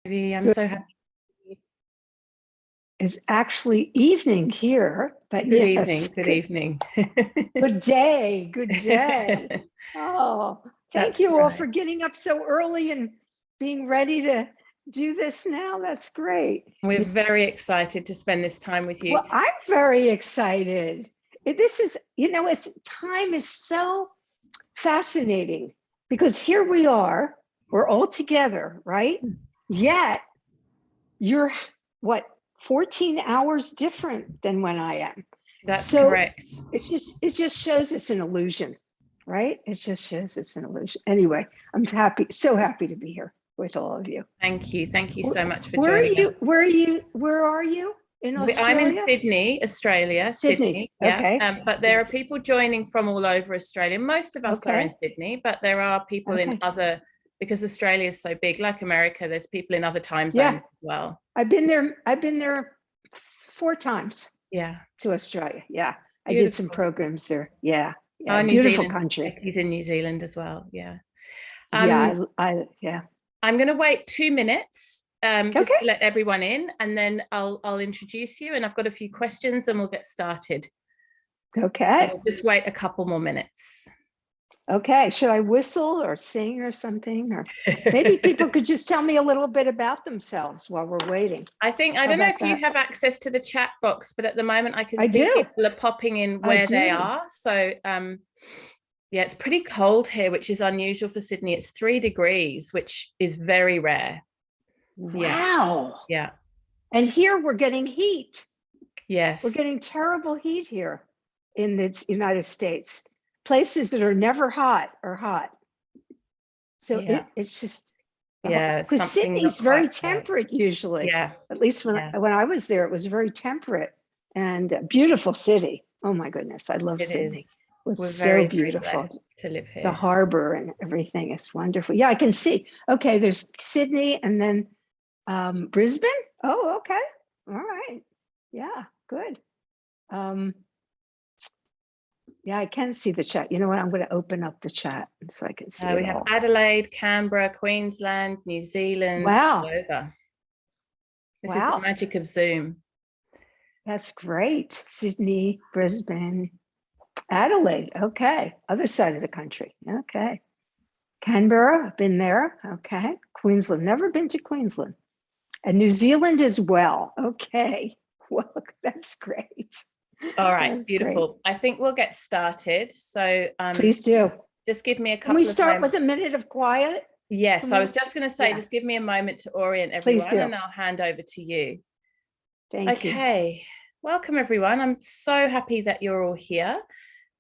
I'm so happy. It's actually evening here, but Good yes. evening. Good evening. Good day. Good day. Oh, thank you all for getting up so early and being ready to do this now. That's great. We're very excited to spend this time with you. Well, I'm very excited. This is, time is so fascinating because here we are, we're all together, right? Yet you're 14 hours different than when I am. That's correct. It just shows it's an illusion, right? It just shows it's an illusion. Anyway, I'm so happy to be here with all of you. Thank you. Thank you so much for joining us. Where are you? In Australia? I'm in Sydney, Australia. Sydney. Yeah. Okay. But there are people joining from all over Australia. Most of us are in Sydney, but there are people in other, because Australia is so big, like America, there's people in other time zones as well. I've been there 4 times. Yeah. To Australia. Yeah. Beautiful. I did some programs there. Yeah. Oh, beautiful country. He's in New Zealand as well. Yeah. I'm going to wait 2 minutes just to let everyone in, and then I'll introduce you, and I've got a few questions and we'll get started. Okay. So just wait a couple more minutes. Okay. Should I whistle or sing or something? Or maybe people could just tell me a little bit about themselves while we're waiting. I don't know if you have access to the chat box, but at the moment I can see people are popping in where they are. So yeah, it's pretty cold here, which is unusual for Sydney. It's 3 degrees, which is very rare. Wow. Yeah. And here we're getting heat. Yes. We're getting terrible heat here in the United States. Places that are never hot are hot. So it's just, because Sydney's very temperate usually. Yeah. At least when I was there, it was very temperate and a beautiful city. Oh my goodness, I love Sydney. It was so beautiful to live here. The harbor and everything is wonderful. Yeah, I can see. Okay, there's Sydney and then Brisbane. Oh, okay. All right. Yeah, good. Yeah, I can see the chat. You know what? I'm going to open up the chat so I can see we have Adelaide, Canberra, Queensland, New Zealand. Wow. Over. This is the magic of Zoom. That's great. Sydney, Brisbane, Adelaide. Okay. Other side of the country. Okay. Canberra, I've been there. Okay. Queensland, never been to Queensland. And New Zealand as well. Okay. Well, that's great. All right, that's beautiful. Great. I think we'll get started. So please do. Just give me a couple. Can we start with a minute of quiet? Yes, I was just going to say, just give me a moment to orient everyone, and I'll hand over to you. Thank you. Okay, welcome everyone. I'm so happy that you're all here,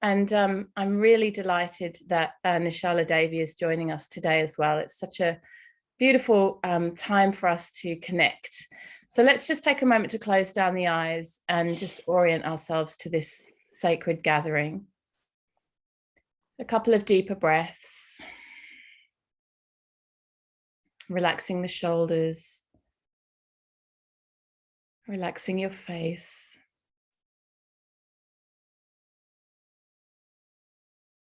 and I'm really delighted that Nischala Devi is joining us today as well. It's such a beautiful time for us to connect. So let's just take a moment to close down the eyes and just orient ourselves to this sacred gathering. A couple of deeper breaths. Relaxing the shoulders. Relaxing your face.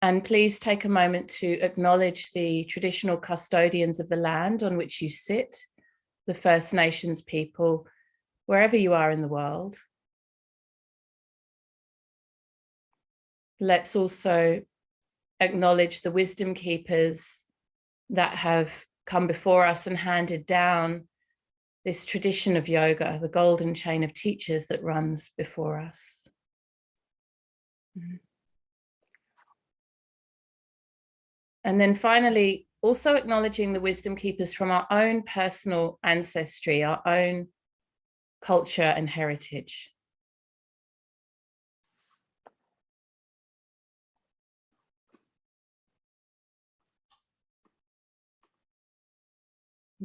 And please take a moment to acknowledge the traditional custodians of the land on which you sit, the First Nations people, wherever you are in the world. Let's also acknowledge the wisdom keepers that have come before us and handed down this tradition of yoga, the golden chain of teachers that runs before us. And then finally, also acknowledging the wisdom keepers from our own personal ancestry, our own culture and heritage.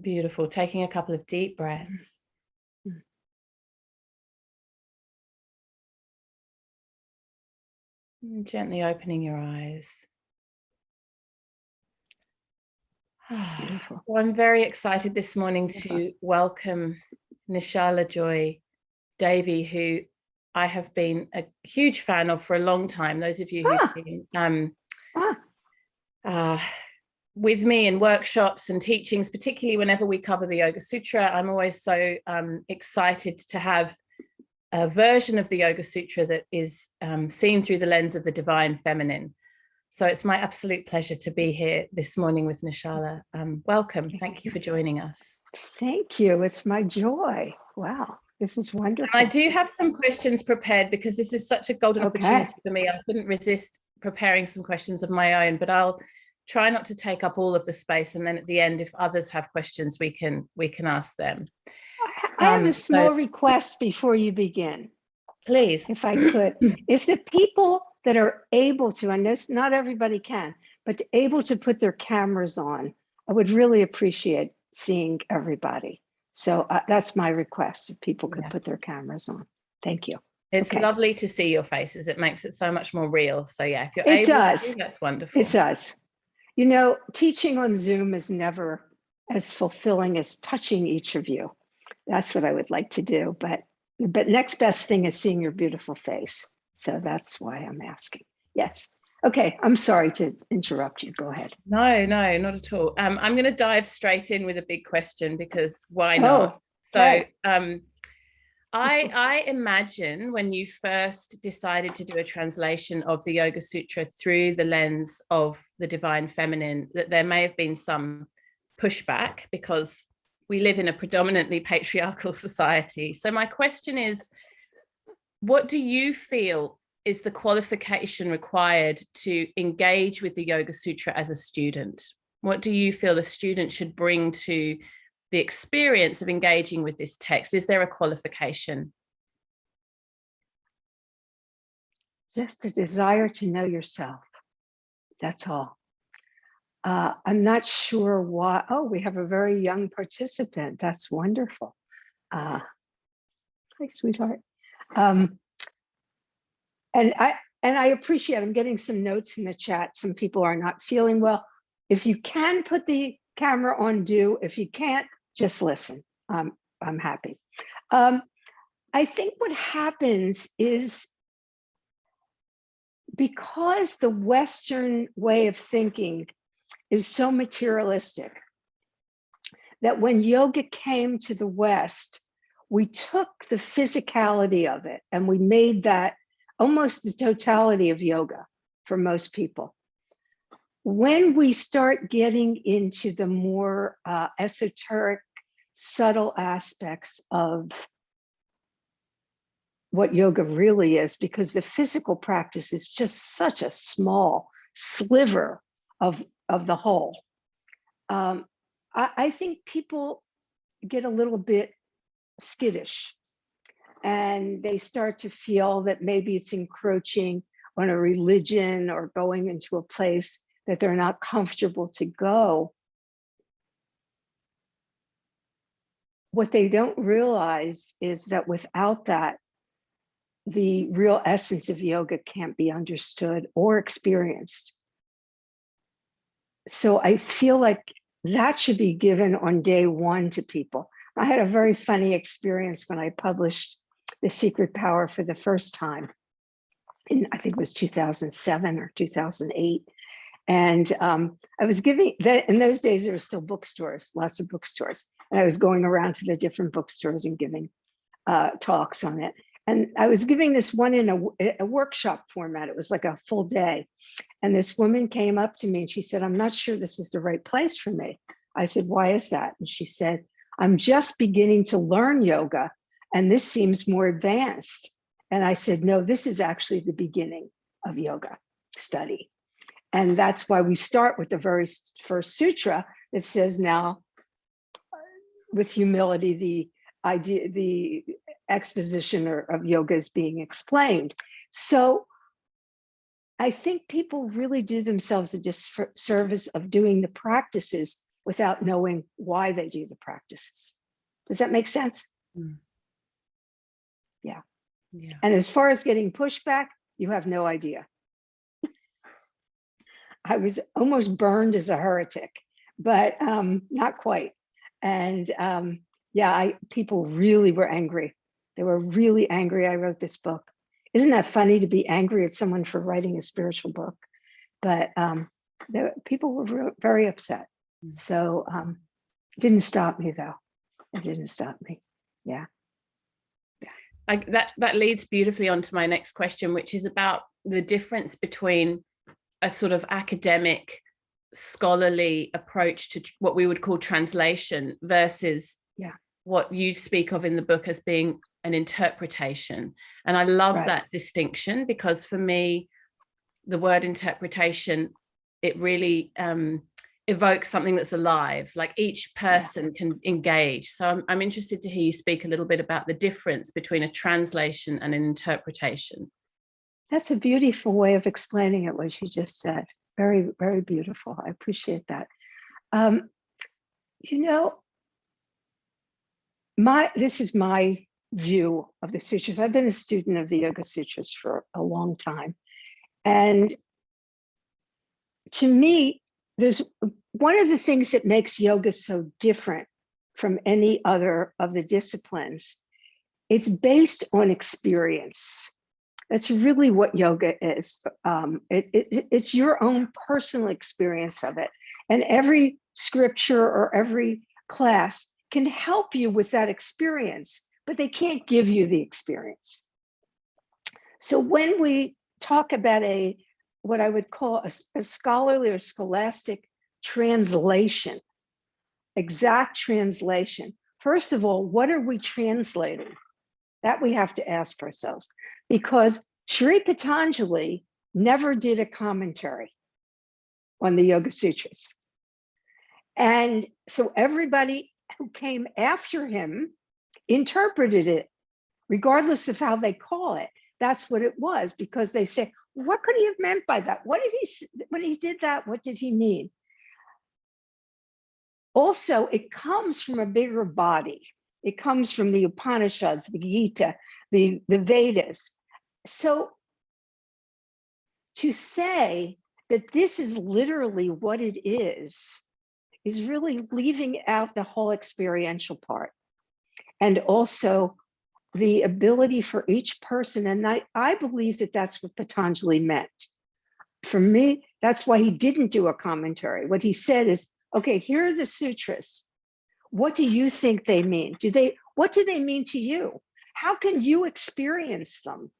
Beautiful. Taking a couple of deep breaths. And gently opening your eyes. So I'm very excited this morning to welcome Nischala Joy Devi, who I have been a huge fan of for a long time. Those of you who've been with me in workshops and teachings, particularly whenever we cover the Yoga Sutra. I'm always so excited to have a version of the Yoga Sutra that is seen through the lens of the divine feminine. So it's my absolute pleasure to be here this morning with Nischala. Welcome. Thank you for joining us. Thank you. It's my joy. Wow, this is wonderful. And I do have some questions prepared because this is such a golden opportunity for me. I couldn't resist preparing some questions of my own, but I'll try not to take up all of the space. And then at the end, if others have questions, we can ask them. I have a small request before you begin. Please. If I could. If the people that are able to, and not everybody can, but able to put their cameras on, I would really appreciate seeing everybody. So that's my request, if people could put their cameras on. Thank you. It's lovely to see your faces. It makes it so much more real. So yeah, if you're able to, that's wonderful. It does. You know, teaching on Zoom is never as fulfilling as touching each of you. That's what I would like to do. But next best thing is seeing your beautiful face. So that's why I'm asking. Yes. Okay. I'm sorry to interrupt you. Go ahead. No, not at all. I'm going to dive straight in with a big question because why not? Okay. So I imagine when you first decided to do a translation of the Yoga Sutra through the lens of the divine feminine, that there may have been some pushback because we live in a predominantly patriarchal society. So my question is, what do you feel is the qualification required to engage with the Yoga Sutra as a student? What do you feel a student should bring to the experience of engaging with this text? Is there a qualification? Just a desire to know yourself. That's all. I'm not sure why. Oh, we have a very young participant. That's wonderful. Hi, sweetheart. And I appreciate, I'm getting some notes in the chat. Some people are not feeling well. If you can put the camera on, do. If you can't, just listen. I'm happy. I think what happens is because the Western way of thinking is so materialistic that when yoga came to the West, we took the physicality of it and we made that almost the totality of yoga for most people. When we start getting into the more esoteric, subtle aspects of what yoga really is, because the physical practice is just such a small sliver of the whole. I think people get a little bit skittish and they start to feel that maybe it's encroaching on a religion or going into a place that they're not comfortable to go. What they don't realize is that without that, the real essence of yoga can't be understood or experienced. So I feel like that should be given on day one to people. I had a very funny experience when I published The Secret Power for the first time. I think it was 2007 or 2008. And I was giving, in those days, there were still bookstores, lots of bookstores. And I was going around to the different bookstores and giving talks on it. And I was giving this one in a workshop format. It was like a full day. And this woman came up to me and she said, "I'm not sure this is the right place for me." I said, "Why is that?" And she said, "I'm just beginning to learn yoga and this seems more advanced." And I said, "No, this is actually the beginning of yoga study." And that's why we start with the very first sutra that says, now with humility, the idea, the exposition of yoga is being explained. So I think people really do themselves a disservice of doing the practices without knowing why they do the practices. Does that make sense? Mm. Yeah. And as far as getting pushback, you have no idea. I was almost burned as a heretic, but not quite. And people really were angry. They were really angry I wrote this book. Isn't that funny to be angry at someone for writing a spiritual book? But People were very upset. So it didn't stop me, though. It didn't stop me. Yeah. That leads beautifully on to my next question, which is about the difference between a sort of academic, scholarly approach to what we would call translation versus what you speak of in the book as being an interpretation. And I love that distinction, because for me, the word interpretation, it really evokes something that's alive, like each person can engage. So I'm interested to hear you speak a little bit about the difference between a translation and an interpretation. That's a beautiful way of explaining it, what you just said. Very, very beautiful. I appreciate that. You know, this is my view of the sutras. I've been a student of the Yoga Sutras for a long time. And to me, there's one of the things that makes yoga so different from any other of the disciplines. It's based on experience. That's really what yoga is. It's your own personal experience of it. And every scripture or every class can help you with that experience, but they can't give you the experience. So when we talk about what I would call a scholarly or scholastic translation, exact translation, first of all, what are we translating? That we have to ask ourselves, because Sri Patanjali never did a commentary on the Yoga Sutras. And so everybody who came after him interpreted it, regardless of how they call it. That's what it was, because they say, what could he have meant by that? What did he, when he did that, what did he mean? Also, it comes from a bigger body. It comes from the Upanishads, the Gita, the Vedas. So to say that this is literally what it is really leaving out the whole experiential part. And also the ability for each person. And I believe that that's what Patanjali meant. For me, that's why he didn't do a commentary. What he said is, okay, here are the sutras. What do you think they mean? What do they mean to you? How can you experience them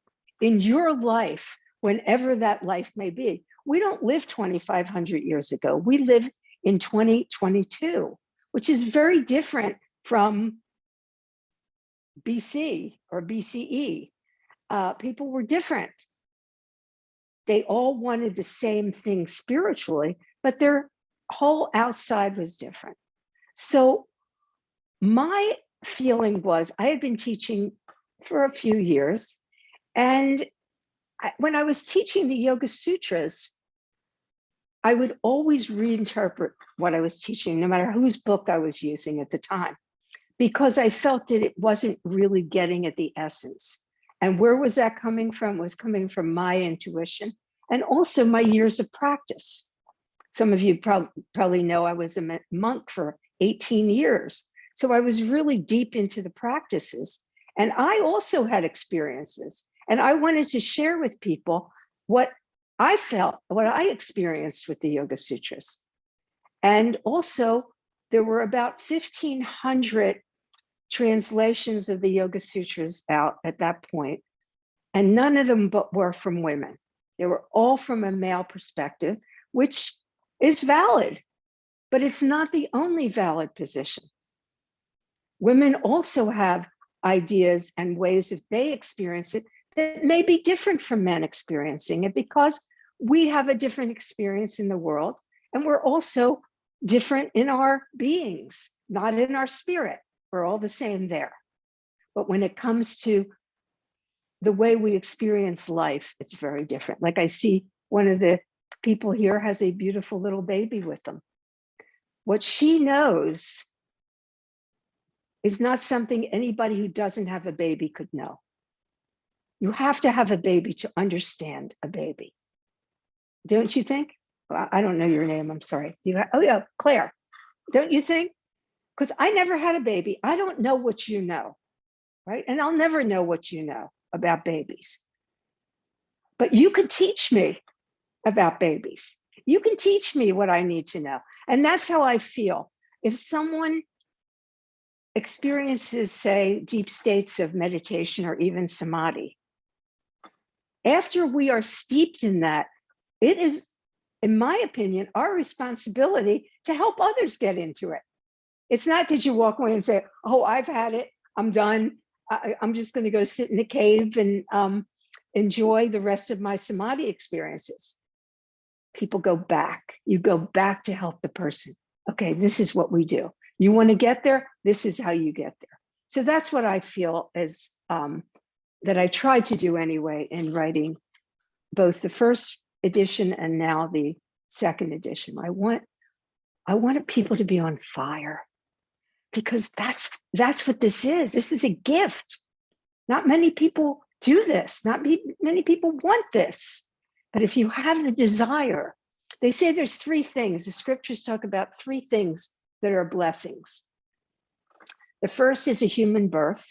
in your life, whenever that life may be? We don't live 2,500 years ago. We live in 2022, which is very different from BC or BCE. People were different. They all wanted the same thing spiritually, but their whole outside was different. So my feeling was, I had been teaching for a few years, and when I was teaching the Yoga Sutras, I would always reinterpret what I was teaching, no matter whose book I was using at the time, because I felt that it wasn't really getting at the essence. And where was that coming from? It was coming from my intuition and also my years of practice. Some of you probably know I was a monk for 18 years. So I was really deep into the practices. And I also had experiences. And I wanted to share with people what I felt, what I experienced with the Yoga Sutras. And also, there were about 1,500 translations of the Yoga Sutras out at that point, and none of them were from women. They were all from a male perspective, which is valid, but it's not the only valid position. Women also have ideas and ways that they experience it that may be different from men experiencing it, because we have a different experience in the world, and we're also different in our beings, not in our spirit. We're all the same there. But when it comes to the way we experience life, it's very different. Like I see one of the people here has a beautiful little baby with them. What she knows is not something anybody who doesn't have a baby could know. You have to have a baby to understand a baby. Don't you think? Well, I don't know your name, I'm sorry. Do you have, oh yeah, Claire. Don't you think? Because I never had a baby. I don't know what you know, right? And I'll never know what you know about babies. But you could teach me about babies. You can teach me what I need to know. And that's how I feel. If someone experiences, say, deep states of meditation or even samadhi, after we are steeped in that, it is, in my opinion, our responsibility to help others get into it. It's not that you walk away and say, oh, I've had it, I'm done. I'm just going to go sit in a cave and enjoy the rest of my samadhi experiences. People go back. You go back to help the person. Okay, this is what we do. You want to get there? This is how you get there. So that's what I feel is that I tried to do anyway in writing both the first edition and now the second edition. I wanted people to be on fire, because that's what this is. This is a gift. Not many people do this. Not many people want this. But if you have the desire, they say there's three things. The scriptures talk about three things that are blessings. The first is a human birth,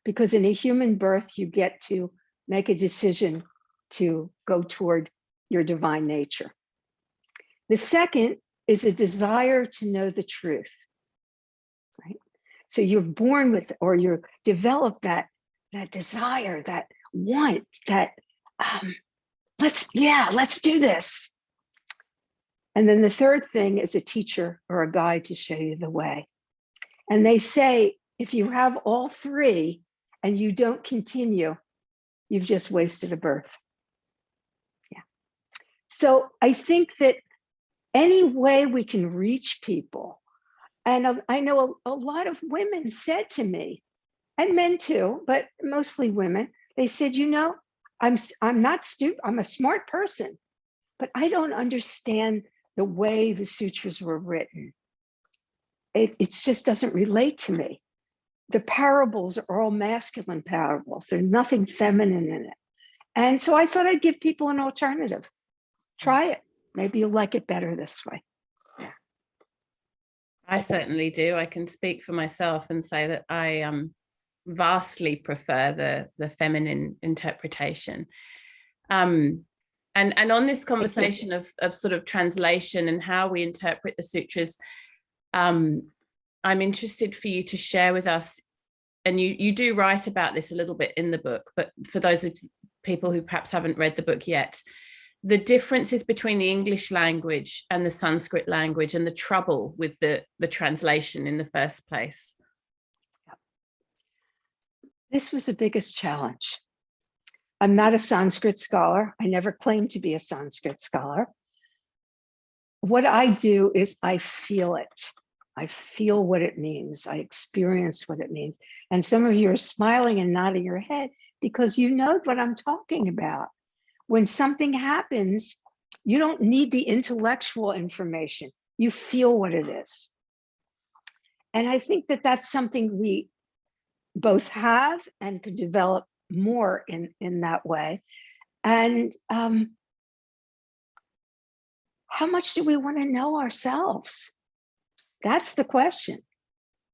because in a human birth, you get to make a decision to go toward your divine nature. The second is a desire to know the truth, right? So you're born with, or you develop that desire, that want, that let's do this. And then the third thing is a teacher or a guide to show you the way. And they say, if you have all three and you don't continue, you've just wasted a birth. Yeah. So I think that any way we can reach people, and I know a lot of women said to me, and men too, but mostly women, they said, you know, I'm not stupid, I'm a smart person, but I don't understand the way the sutras were written. It just doesn't relate to me. The parables are all masculine parables. There's nothing feminine in it. And so I thought I'd give people an alternative. Try it. Maybe you'll like it better this way. Yeah. I certainly do. I can speak for myself and say that I vastly prefer the feminine interpretation. And on this conversation of sort of translation and how we interpret the sutras, I'm interested for you to share with us, and you do write about this a little bit in the book, but for those of people who perhaps haven't read the book yet, the differences between the English language and the Sanskrit language and the trouble with the translation in the first place. This was the biggest challenge. I'm not a Sanskrit scholar. I never claimed to be a Sanskrit scholar. What I do is I feel it. I feel what it means. I experience what it means. And some of you are smiling and nodding your head because you know what I'm talking about. When something happens, you don't need the intellectual information. You feel what it is. And I think that that's something we both have and could develop more in that way. And how much do we want to know ourselves? That's the question.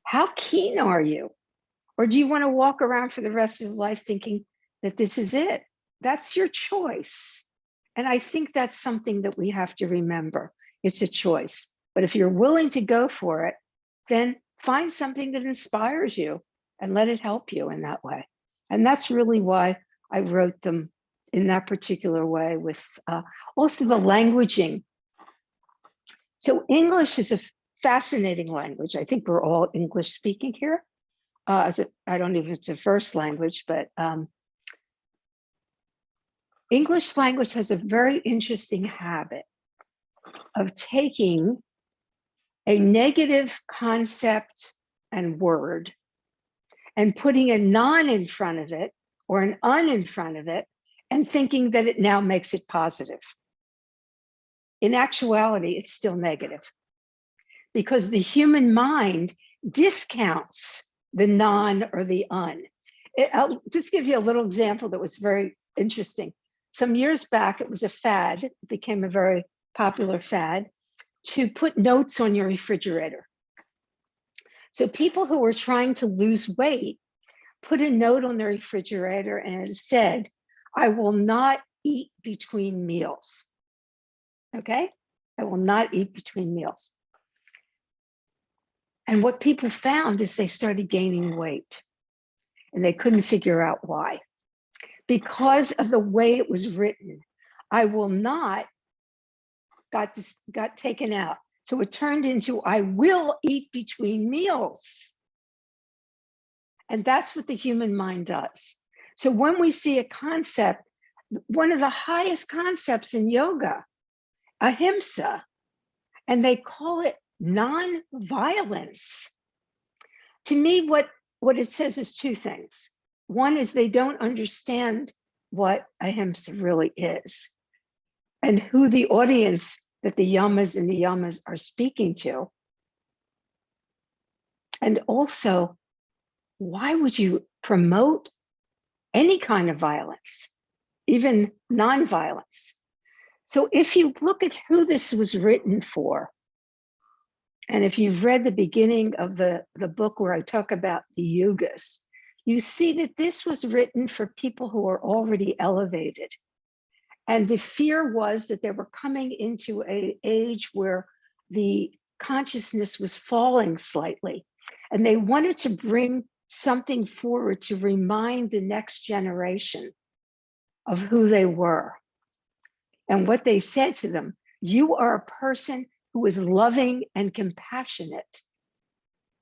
How keen are you? Or do you want to walk around for the rest of life thinking that this is it? That's your choice. And I think that's something that we have to remember. It's a choice. But if you're willing to go for it, then find something that inspires you and let it help you in that way. And that's really why I wrote them in that particular way, with also the languaging. So English is a fascinating language. I think we're all English speaking here. I don't know if it's a first language, but English language has a very interesting habit of taking a negative concept and word and putting a non in front of it or an un in front of it and thinking that it now makes it positive. In actuality, it's still negative because the human mind discounts the non or the un. I'll just give you a little example that was very interesting. Some years back, it was a fad, it became a very popular fad, to put notes on your refrigerator. So people who were trying to lose weight put a note on their refrigerator and it said, I will not eat between meals. Okay? I will not eat between meals. And what people found is they started gaining weight, and they couldn't figure out why. Because of the way it was written, I will not got taken out. So it turned into, I will eat between meals. And that's what the human mind does. So when we see a concept, one of the highest concepts in yoga, ahimsa, and they call it non-violence. To me, what it says is two things. One is they don't understand what ahimsa really is and who the audience that the yamas and the yamas are speaking to. And also, why would you promote any kind of violence, even non-violence? So if you look at who this was written for, and if you've read the beginning of the book where I talk about the yugas, you see that this was written for people who are already elevated. And the fear was that they were coming into an age where the consciousness was falling slightly. And they wanted to bring something forward to remind the next generation of who they were. And what they said to them, you are a person who is loving and compassionate,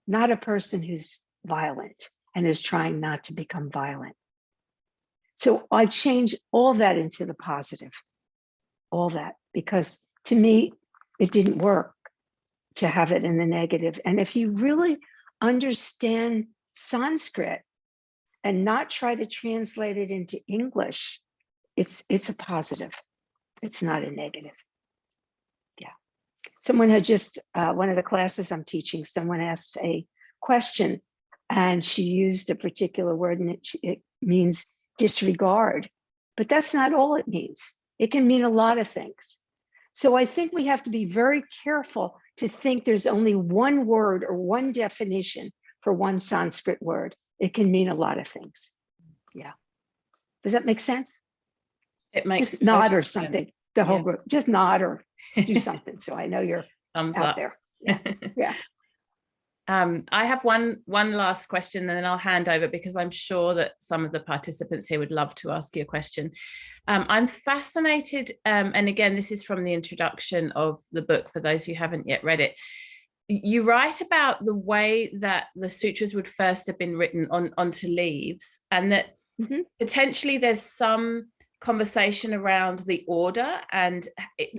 not a person who's violent and is trying not to become violent. So I changed all that into the positive, all that, because to me, it didn't work to have it in the negative. And if you really understand Sanskrit and not try to translate it into English, it's a positive. It's not a negative. Yeah. Someone had just, one of the classes I'm teaching, someone asked a question and she used a particular word and it means disregard, but that's not all it means. It can mean a lot of things. So I think we have to be very careful to think there's only one word or one definition for one Sanskrit word. It can mean a lot of things. Yeah. Does that make sense? It makes just nod or something. Sense. The whole group, just nod or do something. So I know you're Thumbs out up. there. Yeah. Yeah. I have one last question, and then I'll hand over because I'm sure that some of the participants here would love to ask you a question. I'm fascinated, and again, this is from the introduction of the book for those who haven't yet read it. You write about the way that the sutras would first have been written onto leaves, and that potentially there's some conversation around the order, and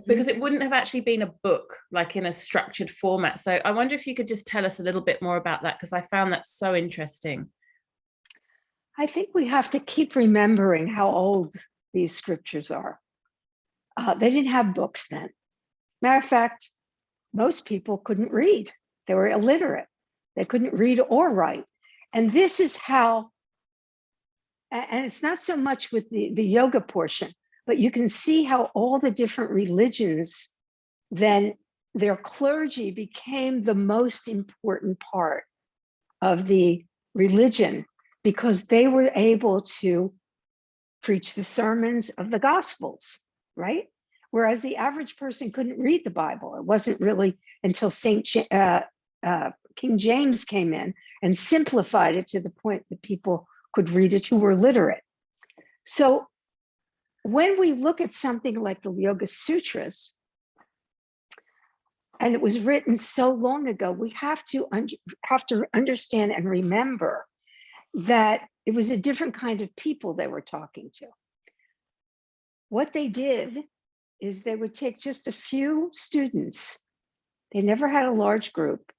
because it wouldn't have actually been a book like in a structured format. So I wonder if you could just tell us a little bit more about that, because I found that so interesting. I think we have to keep remembering how old these scriptures are. They didn't have books then. Matter of fact, most people couldn't read. They were illiterate. They couldn't read or write. And this is how, and it's not so much with the yoga portion, but you can see how all the different religions, then their clergy became the most important part of the religion because they were able to preach the sermons of the Gospels, right? Whereas the average person couldn't read the Bible. It wasn't really until King James came in and simplified it to the point that people could read it who were literate. So when we look at something like the Yoga Sutras, and it was written so long ago, we have to understand and remember that it was a different kind of people they were talking to. What they did is they would take just a few students. They never had a large group,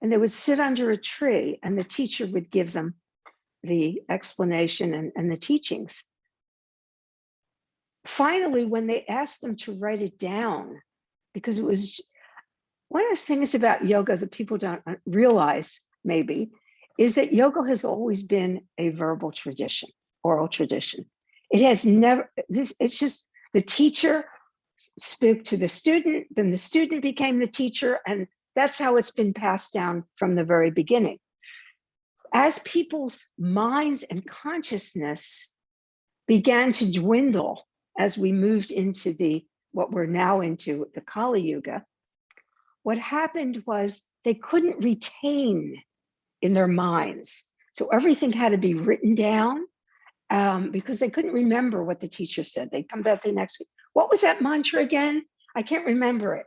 and they would sit under a tree and the teacher would give them the explanation and the teachings. Finally, when they asked them to write it down, because it was one of the things about yoga that people don't realize maybe, is that yoga has always been a verbal tradition, oral tradition. It has never, it's just the teacher spoke to the student, then the student became the teacher, and that's how it's been passed down from the very beginning. As people's minds and consciousness began to dwindle as we moved into the what we're now into, the Kali Yuga, what happened was they couldn't retain in their minds. So everything had to be written down because they couldn't remember what the teacher said. They'd come back the next week. What was that mantra again? I can't remember it.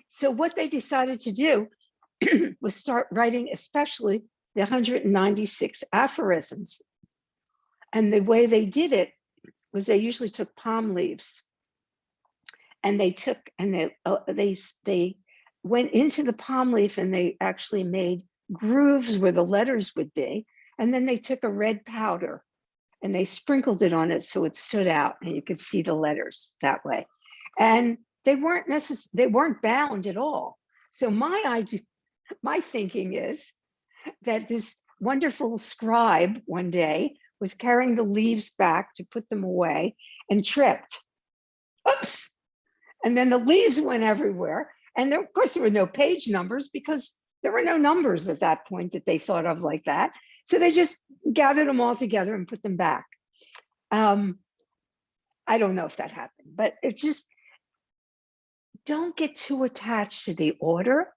So what they decided to do was start writing, especially the 196 aphorisms. And the way they did it was they usually took palm leaves, and they went into the palm leaf, and they actually made grooves where the letters would be. And then they took a red powder and they sprinkled it on it so it stood out and you could see the letters that way. And they weren't bound at all. So my thinking is that this wonderful scribe one day was carrying the leaves back to put them away and tripped. Oops. And then the leaves went everywhere. And there, of course, there were no page numbers because there were no numbers at that point that they thought of like that. So they just gathered them all together and put them back. I don't know if that happened, but it just, don't get too attached to the order.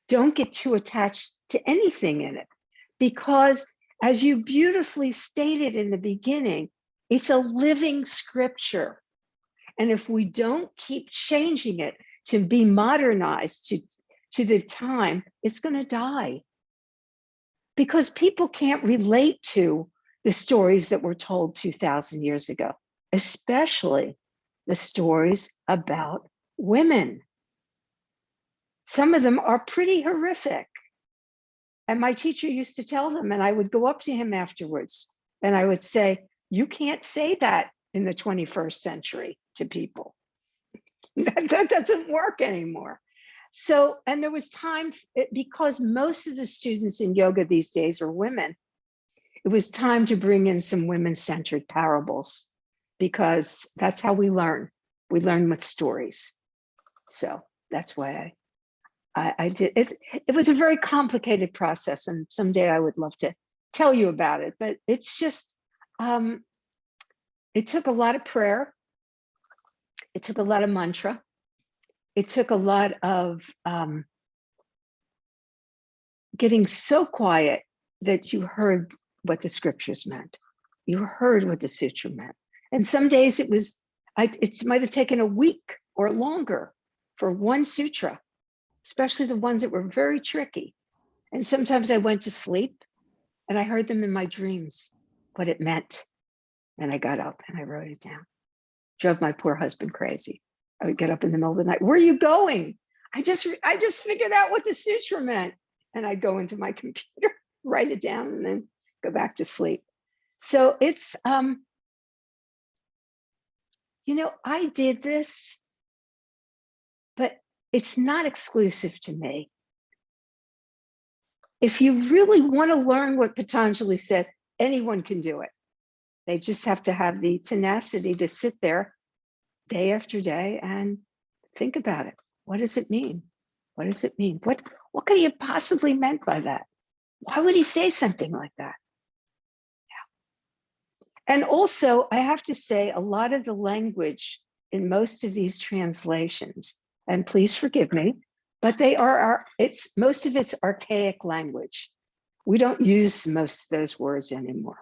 Don't get too attached to anything in it, because as you beautifully stated in the beginning, it's a living scripture. And if we don't keep changing it to be modernized to the time, it's going to die. Because people can't relate to the stories that were told 2,000 years ago, especially the stories about women. Some of them are pretty horrific. And my teacher used to tell them, and I would go up to him afterwards, and I would say, you can't say that in the 21st century to people. That doesn't work anymore. So, and there was time, because most of the students in yoga these days are women, it was time to bring in some women-centered parables, because that's how we learn. We learn with stories. So that's why I did it. It was a very complicated process, and someday I would love to tell you about it, but it's just, it took a lot of prayer. It took a lot of mantra. It took a lot of getting so quiet that you heard what the scriptures meant. You heard what the sutra meant. And some days it might have taken a week or longer for one sutra, especially the ones that were very tricky. And sometimes I went to sleep and I heard them in my dreams, what it meant. And I got up and I wrote it down. Drove my poor husband crazy. I would get up in the middle of the night. Where are you going? I just figured out what the sutra meant. And I'd go into my computer, write it down, and then go back to sleep. So it's, I did this, but it's not exclusive to me. If you really want to learn what Patanjali said, anyone can do it. They just have to have the tenacity to sit there day after day and think about it. What does it mean? What does it mean? What could he have possibly meant by that? Why would he say something like that? Yeah. And also, I have to say, a lot of the language in most of these translations, and please forgive me, but most of it's archaic language. We don't use most of those words anymore.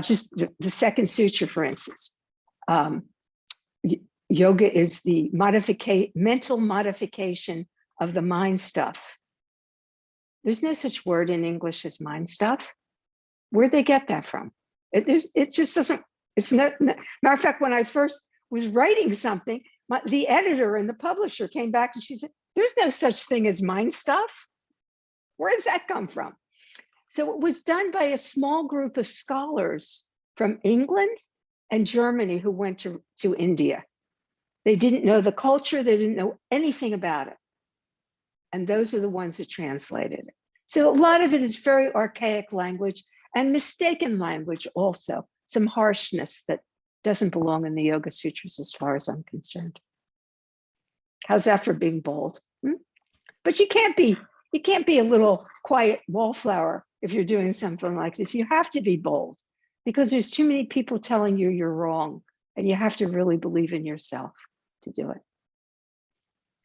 Just the second sutra, for instance, yoga is the mental modification of the mind stuff. There's no such word in English as mind stuff. Where'd they get that from? It just doesn't, it's not, matter of fact, when I first was writing something, the editor and the publisher came back and she said, there's no such thing as mind stuff. Where did that come from? So it was done by a small group of scholars from England and Germany who went to India. They didn't know the culture, they didn't know anything about it. And those are the ones that translated it. So a lot of it is very archaic language and mistaken language also, some harshness that doesn't belong in the Yoga Sutras as far as I'm concerned. How's that for being bold? But you can't be a little quiet wallflower if you're doing something like this. You have to be bold because there's too many people telling you you're wrong, and you have to really believe in yourself. to do it.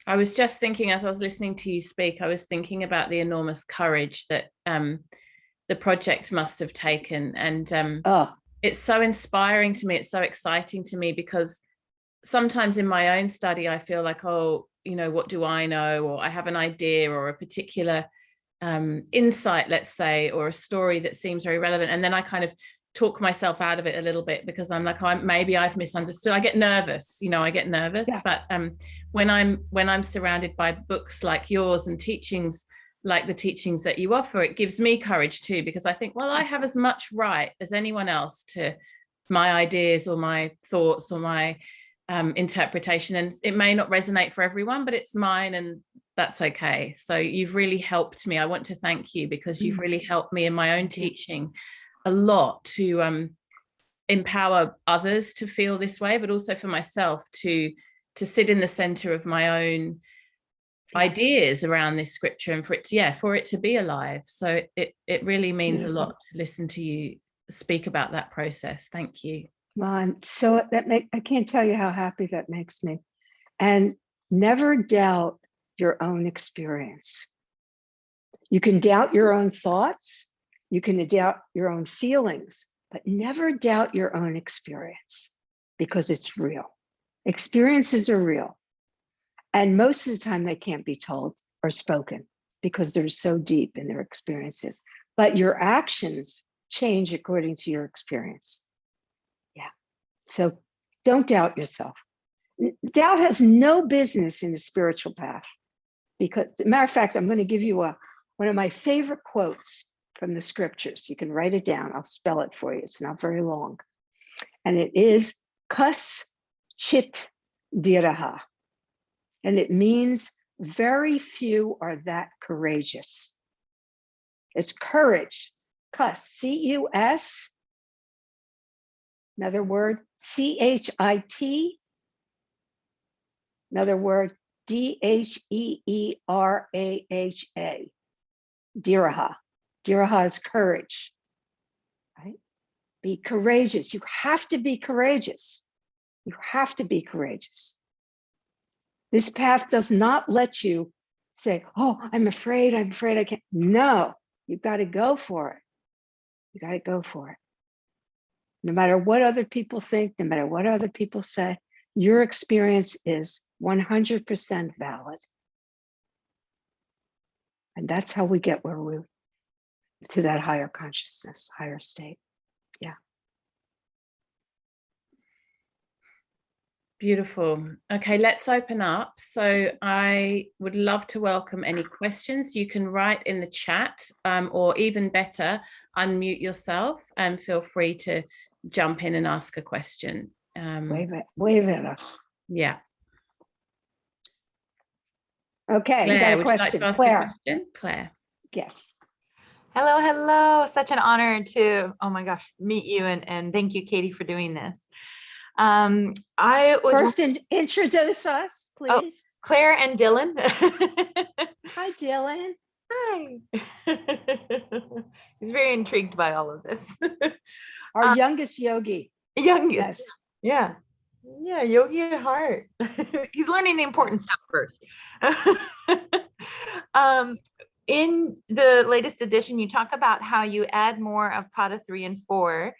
I was just thinking, as I was listening to you speak, I was thinking about the enormous courage that the project must have taken. And it's so inspiring to me. It's so exciting to me, because sometimes in my own study, I feel like, oh, you know, what do I know? Or I have an idea or a particular insight, let's say, or a story that seems very relevant. And then I kind of talk myself out of it a little bit, because I'm like, oh, maybe I've misunderstood. I get nervous, you know, I get nervous. Yeah. But when I'm surrounded by books like yours and teachings like the teachings that you offer, it gives me courage too, because I think, well, I have as much right as anyone else to my ideas or my thoughts or my interpretation, and it may not resonate for everyone, but it's mine, and that's okay. So you've really helped me. I want to thank you, because you've really helped me in my own teaching a lot to empower others to feel this way, but also for myself to sit in the center of my own ideas around this scripture, and for it to be alive. So it really means a lot to listen to you speak about that process. Thank you. Well, I can't tell you how happy that makes me. And never doubt your own experience. You can doubt your own thoughts, you can doubt your own feelings, but never doubt your own experience, because it's real. Experiences are real. And most of the time they can't be told or spoken, because they're so deep in their experiences. But your actions change according to your experience. Yeah. So don't doubt yourself. Doubt has no business in the spiritual path, because, as a matter of fact, I'm going to give you one of my favorite quotes from the scriptures. You can write it down. I'll spell it for you. It's not very long. And it is kas chit diraha. And it means very few are that courageous. It's courage. Kus, C-U-S. Another word, C-H-I-T. Another word, D-H-E-E-R-A-H-A. Diraha. Diraha is courage. Right? Be courageous. You have to be courageous. You have to be courageous. This path does not let you say, oh, I'm afraid I can't. No, you've got to go for it. You got to go for it. No matter what other people think, no matter what other people say, your experience is 100% valid. And that's how we get to that higher consciousness, higher state. Yeah. Beautiful. Okay, let's open up. So I would love to welcome any questions. You can write in the chat, or even better, unmute yourself and feel free to jump in and ask a question. Wave at us. Yeah. Okay, Claire, we got a would question. you like to ask Claire. a question? Claire. Yes. Hello. Such an honor to, oh my gosh, meet you, and thank you, Katie, for doing this. I was first introduce us, please. Oh, Claire and Dylan. Hi, Dylan. Hi. He's very intrigued by all of this. Our youngest yogi. Youngest. Yes. Yeah, yogi at heart. He's learning the important stuff first. In the latest edition, you talk about how you add more of Pada 3 and 4.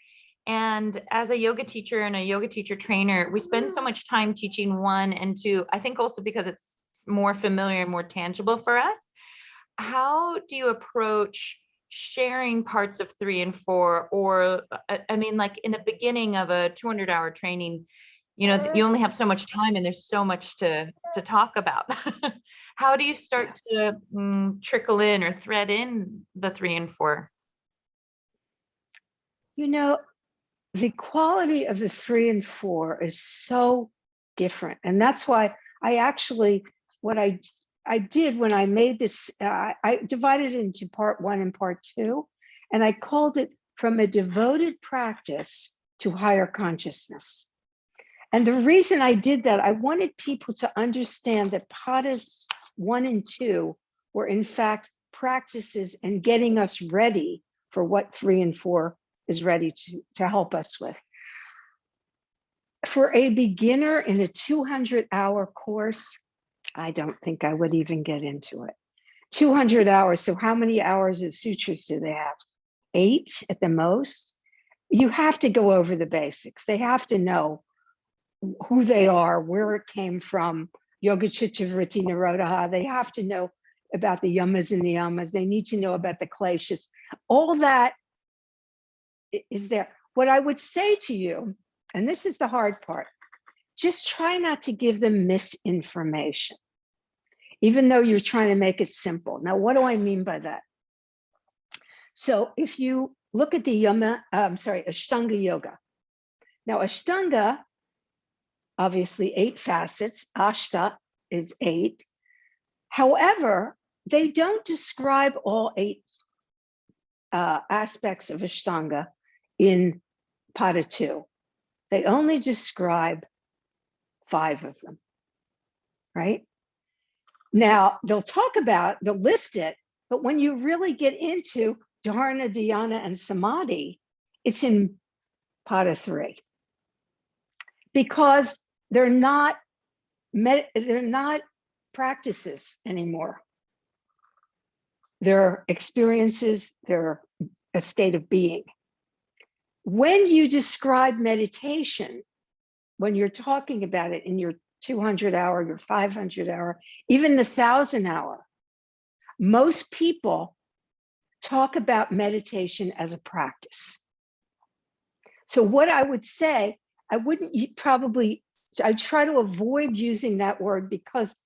And as a yoga teacher and a yoga teacher trainer, we spend so much time teaching 1 and 2, I think also because it's more familiar and more tangible for us. How do you approach sharing parts of 3 and 4? Or, I mean, like in the beginning of a 200-hour training, you know, you only have so much time and there's so much to talk about. How do you start to trickle in or thread in the 3 and 4? You know, the quality of the 3 and 4 is so different. And that's why I actually, what I did when I made this, I divided it into part 1 and part 2, and I called it From a Devoted Practice to Higher Consciousness. And the reason I did that, I wanted people to understand that Padas 1 and 2 were in fact practices and getting us ready for what 3 and 4 is ready to help us with. For a beginner in a 200-hour course, I don't think I would even get into it. 200 hours. So how many hours of sutras do they have? 8 at the most. You have to go over the basics. They have to know who they are, where it came from, Yoga Chitta Vritti Nirodha. They have to know about the yamas and the yamas. They need to know about the kleshas. All that is there. What I would say to you, and this is the hard part, just try not to give them misinformation, even though you're trying to make it simple. Now, what do I mean by that? So if you look at the Ashtanga yoga. Now, Ashtanga, obviously 8 facets, Ashta is 8. However, they don't describe all 8 aspects of Ashtanga in Pada 2. They only describe 5 of them, right? Now, they'll list it, but when you really get into Dharana, Dhyana, and Samadhi, it's in Pada 3. Because they're not practices anymore. They're experiences, they're a state of being. When you describe meditation, when you're talking about it in your 200-hour, your 500-hour, even the 1,000-hour, most people talk about meditation as a practice. So what I would say, I'd try to avoid using that word, because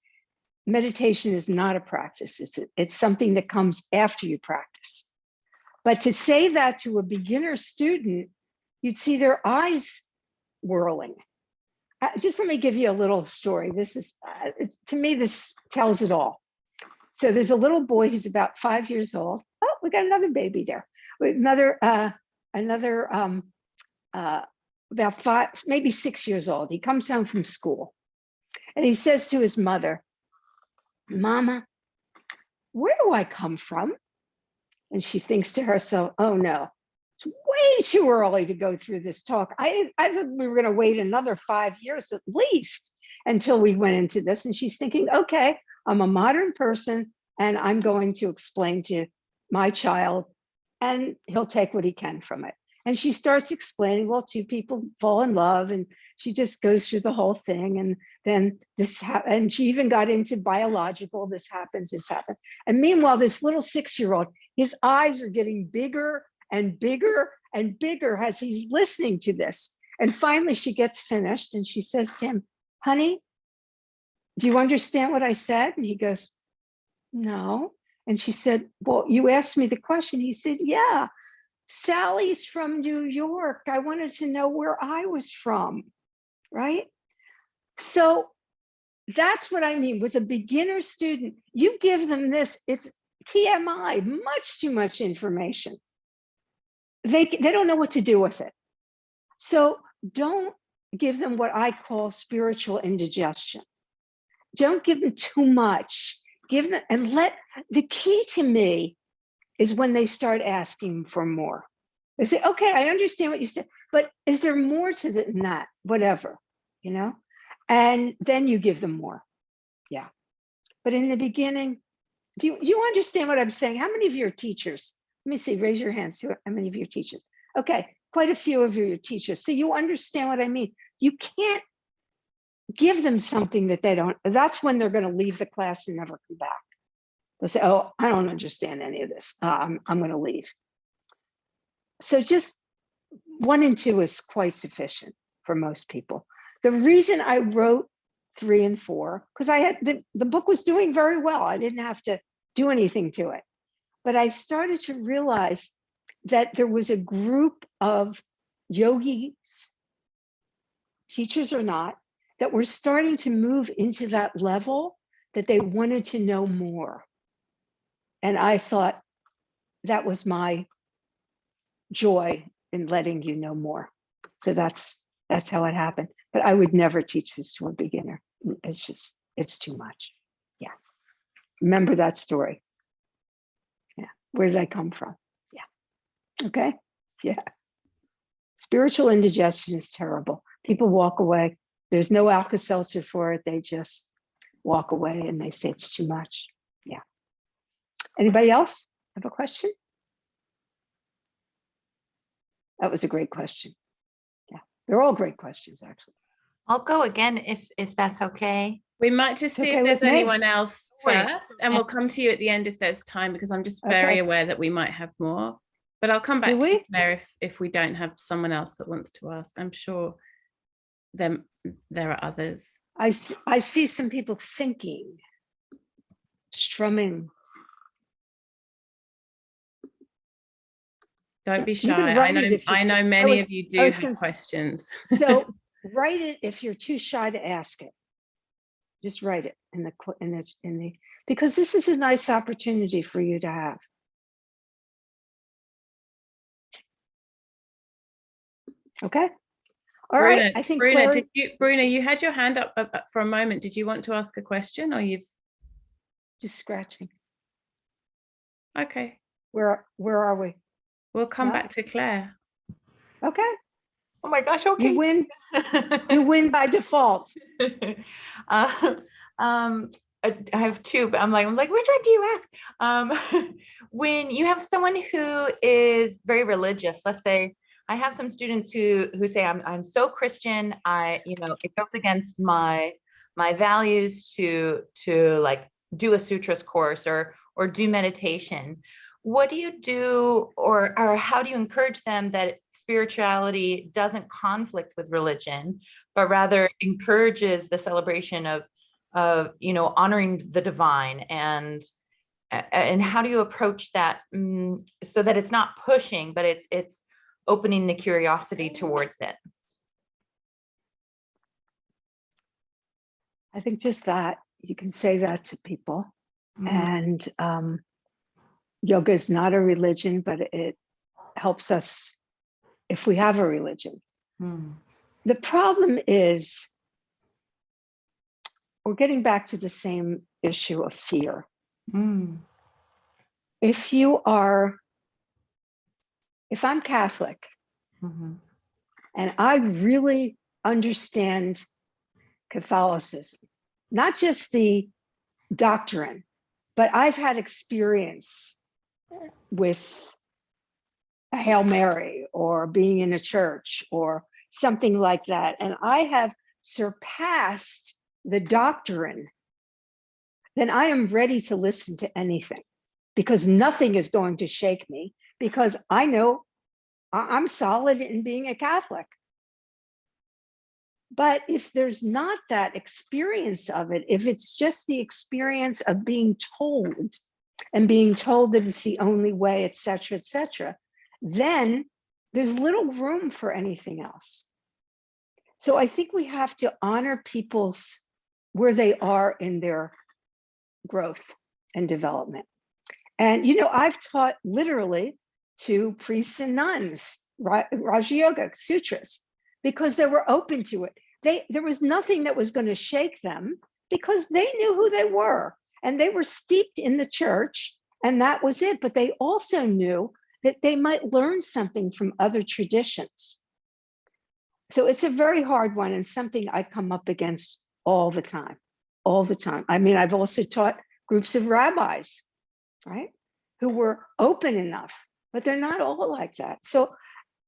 meditation is not a practice. It's something that comes after you practice. But to say that to a beginner student, you'd see their eyes whirling. Just let me give you a little story. To me, this tells it all. So there's a little boy who's about 5 years old. Oh, we got another baby there. About 5, maybe 6 years old. He comes home from school and he says to his mother, "Mama, where do I come from?" And she thinks to herself, "Oh no, it's way too early to go through this talk. I thought we were going to wait another 5 years at least until we went into this." And she's thinking, okay, I'm a modern person and I'm going to explain to my child and he'll take what he can from it. And she starts explaining, well, 2 people fall in love, and she just goes through the whole thing. And then and she even got into biological, this happens. And meanwhile, this little 6-year-old, his eyes are getting bigger and bigger and bigger as he's listening to this. And finally she gets finished and she says to him, "Honey, do you understand what I said?" And he goes, "No." And she said, "Well, you asked me the question." He said, "Yeah. Sally's from New York. I wanted to know where I was from," right? So that's what I mean with a beginner student. You give them this, it's TMI, much too much information. They don't know what to do with it. So don't give them what I call spiritual indigestion. Don't give them too much. Give them, and the key to me is when they start asking for more. They say, "Okay, I understand what you said, but is there more to it than that?" Whatever, and then you give them more. Yeah. But in the beginning, do you understand what I'm saying? How many of you are teachers? Let me see, raise your hands. How many of you are teachers? Okay, quite a few of you are teachers. So you understand what I mean. You can't give them something that they don't. That's when they're going to leave the class and never come back. They'll say, "Oh, I don't understand any of this. I'm going to leave." So just 1 and 2 is quite sufficient for most people. The reason I wrote 3 and 4, because I had the book was doing very well. I didn't have to do anything to it. But I started to realize that there was a group of yogis, teachers or not, that were starting to move into that level that they wanted to know more. And I thought that was my joy in letting you know more. So that's how it happened. But I would never teach this to a beginner. It's too much. Yeah. Remember that story. Yeah. Where did I come from? Yeah. Okay. Yeah. Spiritual indigestion is terrible. People walk away. There's no Alka-Seltzer for it. They just walk away and they say it's too much. Yeah. Anybody else have a question? That was a great question. Yeah, they're all great questions, actually. I'll go again if that's okay. We might just see okay if there's with me. anyone else Wait. first, and we'll come to you at the end if there's time, because I'm just very Okay. aware that we might have more. But I'll come Do back to you, we? Claire, if we don't have someone else that wants to ask. I'm sure there are others. I see some people thinking, strumming. Don't be You can shy. write it if you- I know many of you do was have gonna questions. So write it if you're too shy to ask it. Just write it in the because this is a nice opportunity for you to have. Okay. All Bruna, right. I think Bruna, Claire, Bruna, you had your hand up for a moment. Did you want to ask a question, or you've? just scratching. Okay, Where are we? we'll come No? back to Claire. Okay. Oh my gosh, okay. You win. You win by default. I have two, but I'm like, which one do you ask? When you have someone who is very religious, let's say, I have some students who say, I'm so Christian, it goes against my values to like do a sutras course or do meditation. What do you do, or how do you encourage them that spirituality doesn't conflict with religion, but rather encourages the celebration of honoring the divine, and how do you approach that so that it's not pushing, but it's opening the curiosity towards it? I think just that you can say that to people. And yoga is not a religion, but it helps us if we have a religion. The problem is we're getting back to the same issue of fear. If I'm Catholic and I really understand Catholicism, not just the doctrine, but I've had experience with a Hail Mary or being in a church or something like that, and I have surpassed the doctrine, then I am ready to listen to anything, because nothing is going to shake me, because I know I'm solid in being a Catholic. But if there's not that experience of it, if it's just the experience of being told and being told that it's the only way, et cetera, then there's little room for anything else. So I think we have to honor people's where they are in their growth and development. And, I've taught literally to priests and nuns, Raja Yoga Sutras, because they were open to it. There was nothing that was going to shake them, because they knew who they were and they were steeped in the church, and that was it. But they also knew that they might learn something from other traditions. So it's a very hard one, and something I come up against all the time. I mean, I've also taught groups of rabbis, right, who were open enough, but they're not all like that. So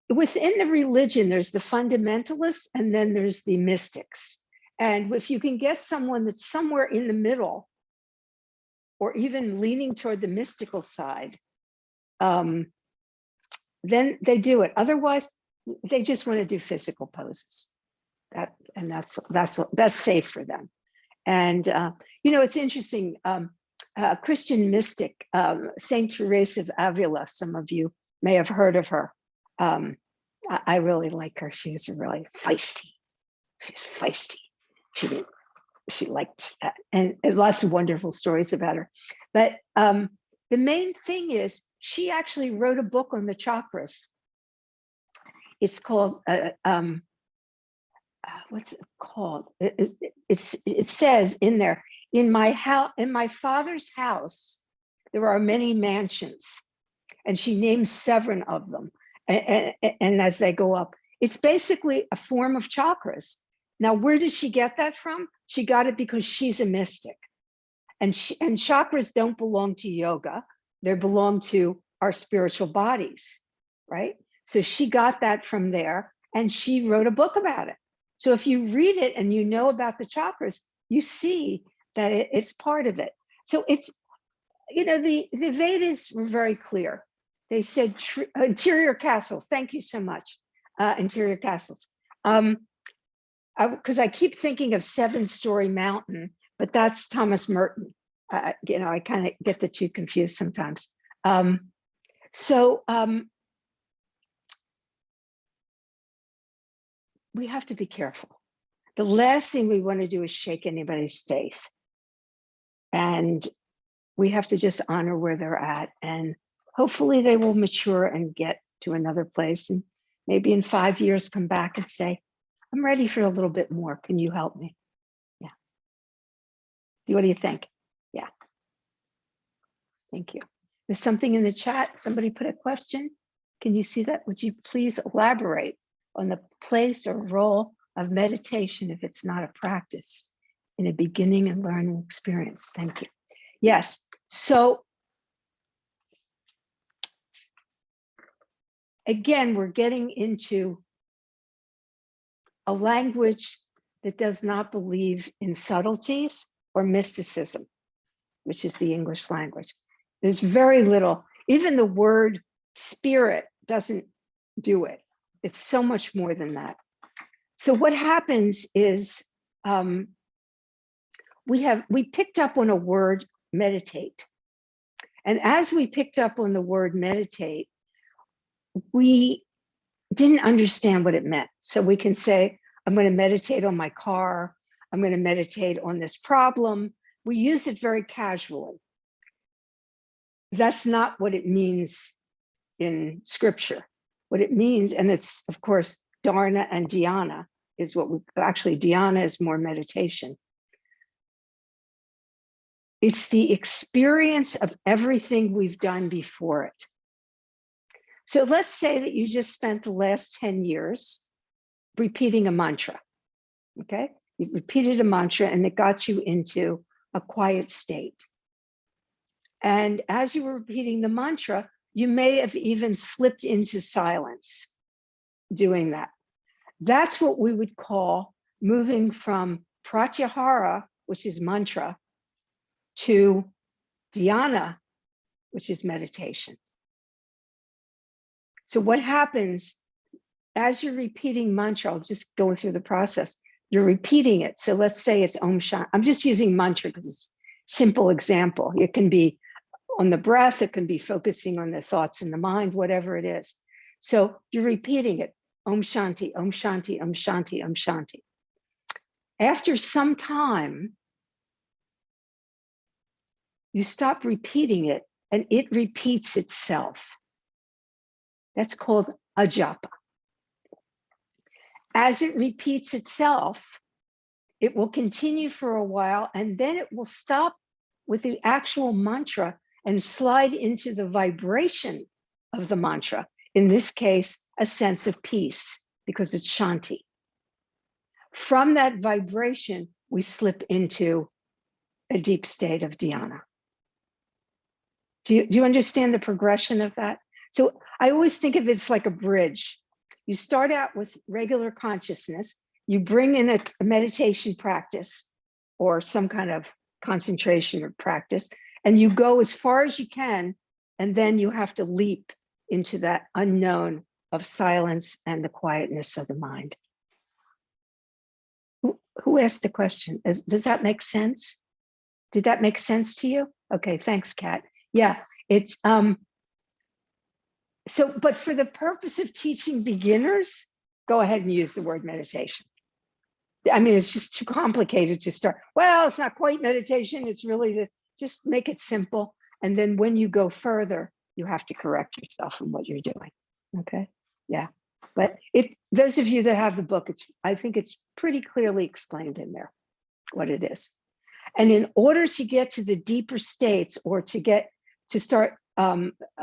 within the religion, there's the fundamentalists, and then there's the mystics. And if you can get someone that's somewhere in the middle, or even leaning toward the mystical side, then they do it. Otherwise, they just want to do physical poses. That's safe for them. And it's interesting. A Christian mystic, Saint Teresa of Avila. Some of you may have heard of her. I really like her. She's really feisty. She's feisty. She liked that, and lots of wonderful stories about her. But the main thing is she actually wrote a book on the chakras. It's called what's it called? It says in there, in my father's house, there are many mansions, and she names 7 of them. And as they go up, It's basically a form of chakras. Now, where did she get that from? She got it because she's a mystic. And chakras don't belong to yoga. They belong to our spiritual bodies, right? So she got that from there, and she wrote a book about it. So if you read it and you know about the chakras, you see that it's part of it. So it's, you know, the Vedas were very clear. They said interior castle. Thank you so much, interior castles. Because I keep thinking of Seven-Story Mountain, but that's Thomas Merton. You know, I kind of get the two confused sometimes. We have to be careful. The last thing we want to do is shake anybody's faith. And we have to just honor where they're at. And hopefully they will mature and get to another place. And maybe in 5 years, come back and say, I'm ready for a little bit more. Can you help me? Yeah. What do you think? Yeah. Thank you. There's something in the chat. Somebody put a question. Can you see that? Would you please elaborate on the place or role of meditation if it's not a practice in a beginning and learning experience? Thank you. Yes. So again, we're getting into a language that does not believe in subtleties or mysticism, which is the English language. There's very little, even the word spirit doesn't do it. It's so much more than that. So what happens is we picked up on a word, meditate. And as we picked up on the word meditate, we didn't understand what it meant. So we can say, I'm going to meditate on my car. I'm going to meditate on this problem. We use it very casually. That's not what it means in scripture. What it means, and it's of course, dharana and dhyana is what we, actually dhyana is more meditation. It's the experience of everything we've done before it. So let's say that you just spent the last 10 years repeating a mantra, okay? You've repeated a mantra and it got you into a quiet state. And as you were repeating the mantra, you may have even slipped into silence doing that. That's what we would call moving from pratyahara, which is mantra, to dhyana, which is meditation. So what happens as you're repeating mantra, I'll just go through the process, you're repeating it. So let's say it's Om Shanti. I'm just using mantra because it's a simple example. It can be on the breath, it can be focusing on the thoughts in the mind, whatever it is. So you're repeating it, Om Shanti, Om Shanti, Om Shanti, Om Shanti. After some time, you stop repeating it and it repeats itself. That's called a japa. As it repeats itself, it will continue for a while and then it will stop with the actual mantra and slide into the vibration of the mantra. In this case, a sense of peace because it's Shanti. From that vibration, we slip into a deep state of dhyana. Do you understand the progression of that? So I always think of it as like a bridge. You start out with regular consciousness, you bring in a meditation practice or some kind of concentration or practice, and you go as far as you can, and then you have to leap into that unknown of silence and the quietness of the mind. Who asked the question? Does that make sense? Did that make sense to you? Okay, thanks, Kat. Yeah, it's so, but for the purpose of teaching beginners, go ahead and use the word meditation. I mean, it's just too complicated to start. Well, it's not quite meditation. It's really this, just make it simple. And then when you go further, you have to correct yourself in what you're doing. Okay. Yeah. But those of you that have the book, I think it's pretty clearly explained in there what it is. And in order to get to the deeper states or to start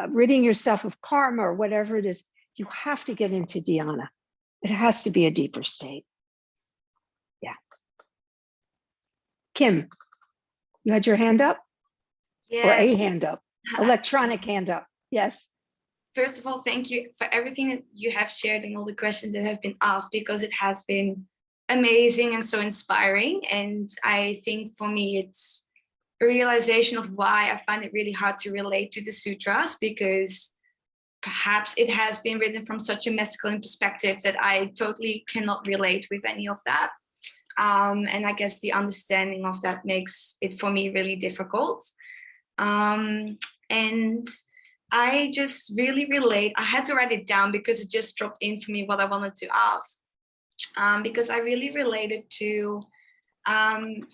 ridding yourself of karma or whatever it is, you have to get into dhyana. It has to be a deeper state. Yeah. Kim, you had your hand up? Or Yeah. a hand up? Electronic hand up. Yes. First of all, thank you for everything that you have shared and all the questions that have been asked, because it has been amazing and so inspiring. And I think for me, it's a realization of why I find it really hard to relate to the sutras, because perhaps it has been written from such a masculine perspective that I totally cannot relate with any of that. And I guess the understanding of that makes it for me really difficult. And I just really relate. I had to write it down because it just dropped in for me what I wanted to ask. Because I really related to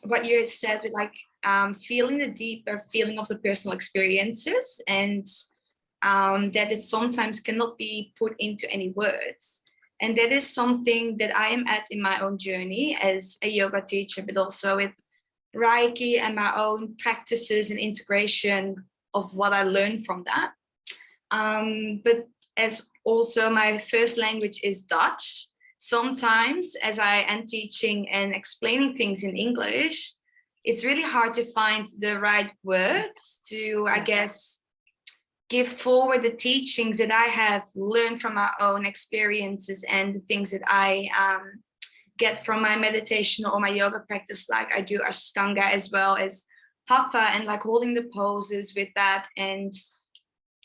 what you said with like feeling the deeper feeling of the personal experiences, and that it sometimes cannot be put into any words. And that is something that I am at in my own journey as a yoga teacher, but also with Reiki and my own practices and integration of what I learned from that. But as also my first language is Dutch, sometimes as I am teaching and explaining things in English, it's really hard to find the right words to, I guess, give forward the teachings that I have learned from my own experiences and the things that I get from my meditation or my yoga practice. Like I do Ashtanga as well as Hatha, and like holding the poses with that and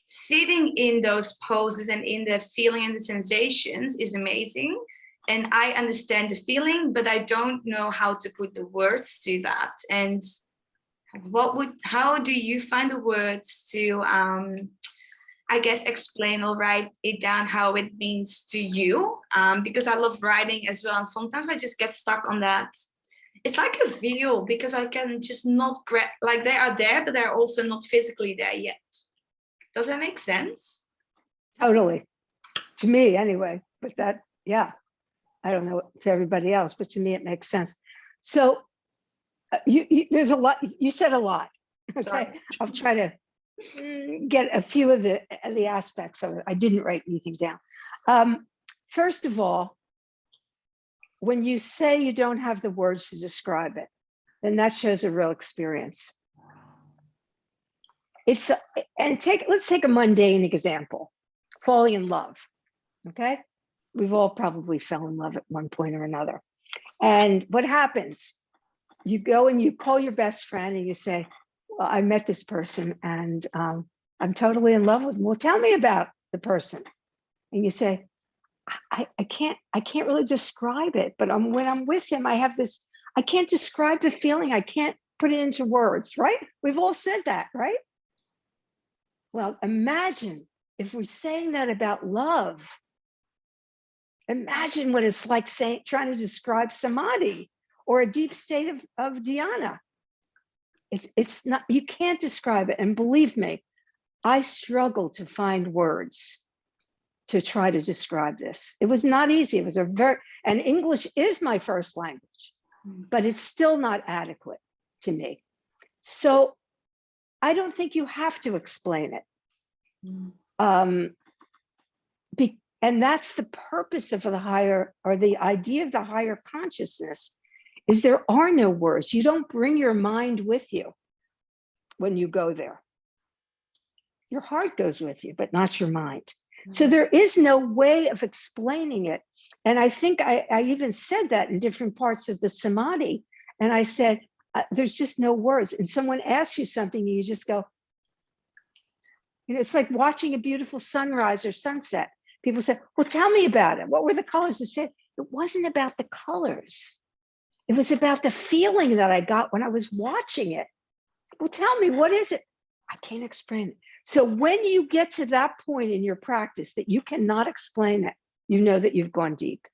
sitting in those poses and in the feeling and the sensations is amazing. And I understand the feeling, but I don't know how to put the words to that. And how do you find the words to, I guess, explain or write it down how it means to you? Because I love writing as well. And sometimes I just get stuck on that. It's like a veil, because I can just not like they are there, but they're also not physically there yet. Does that make sense? Totally. To me, anyway. But that, yeah. I don't know to everybody else, but to me, it makes sense. So there's a lot, you said a lot. Okay. Sorry. I'll try to get a few of the aspects of it. I didn't write anything down. First of all, when you say you don't have the words to describe it, then that shows a real experience. Let's take a mundane example, falling in love. Okay. We've all probably fell in love at one point or another. And what happens? You go and you call your best friend and you say, well, I met this person and I'm totally in love with him. Well, tell me about the person. And you say, I can't really describe it, but when I'm with him, I have this, I can't describe the feeling. I can't put it into words, right? We've all said that, right? Well, imagine if we're saying that about love. Imagine what it's like trying to describe samadhi or a deep state of dhyana. It's not, you can't describe it. And believe me, I struggle to find words to try to describe this. It was not easy. It was and English is my first language, but it's still not adequate to me. So I don't think you have to explain it. And that's the purpose of the higher, or the idea of the higher consciousness, is there are no words. You don't bring your mind with you when you go there. Your heart goes with you, but not your mind. So there is no way of explaining it. And I think I even said that in different parts of the samadhi. And I said, there's just no words. And someone asks you something, and you just go, it's like watching a beautiful sunrise or sunset. People say, well, tell me about it. What were the colors? I said, it wasn't about the colors. It was about the feeling that I got when I was watching it. Well, tell me, what is it? I can't explain it. So when you get to that point in your practice that you cannot explain it, you know that you've gone deep.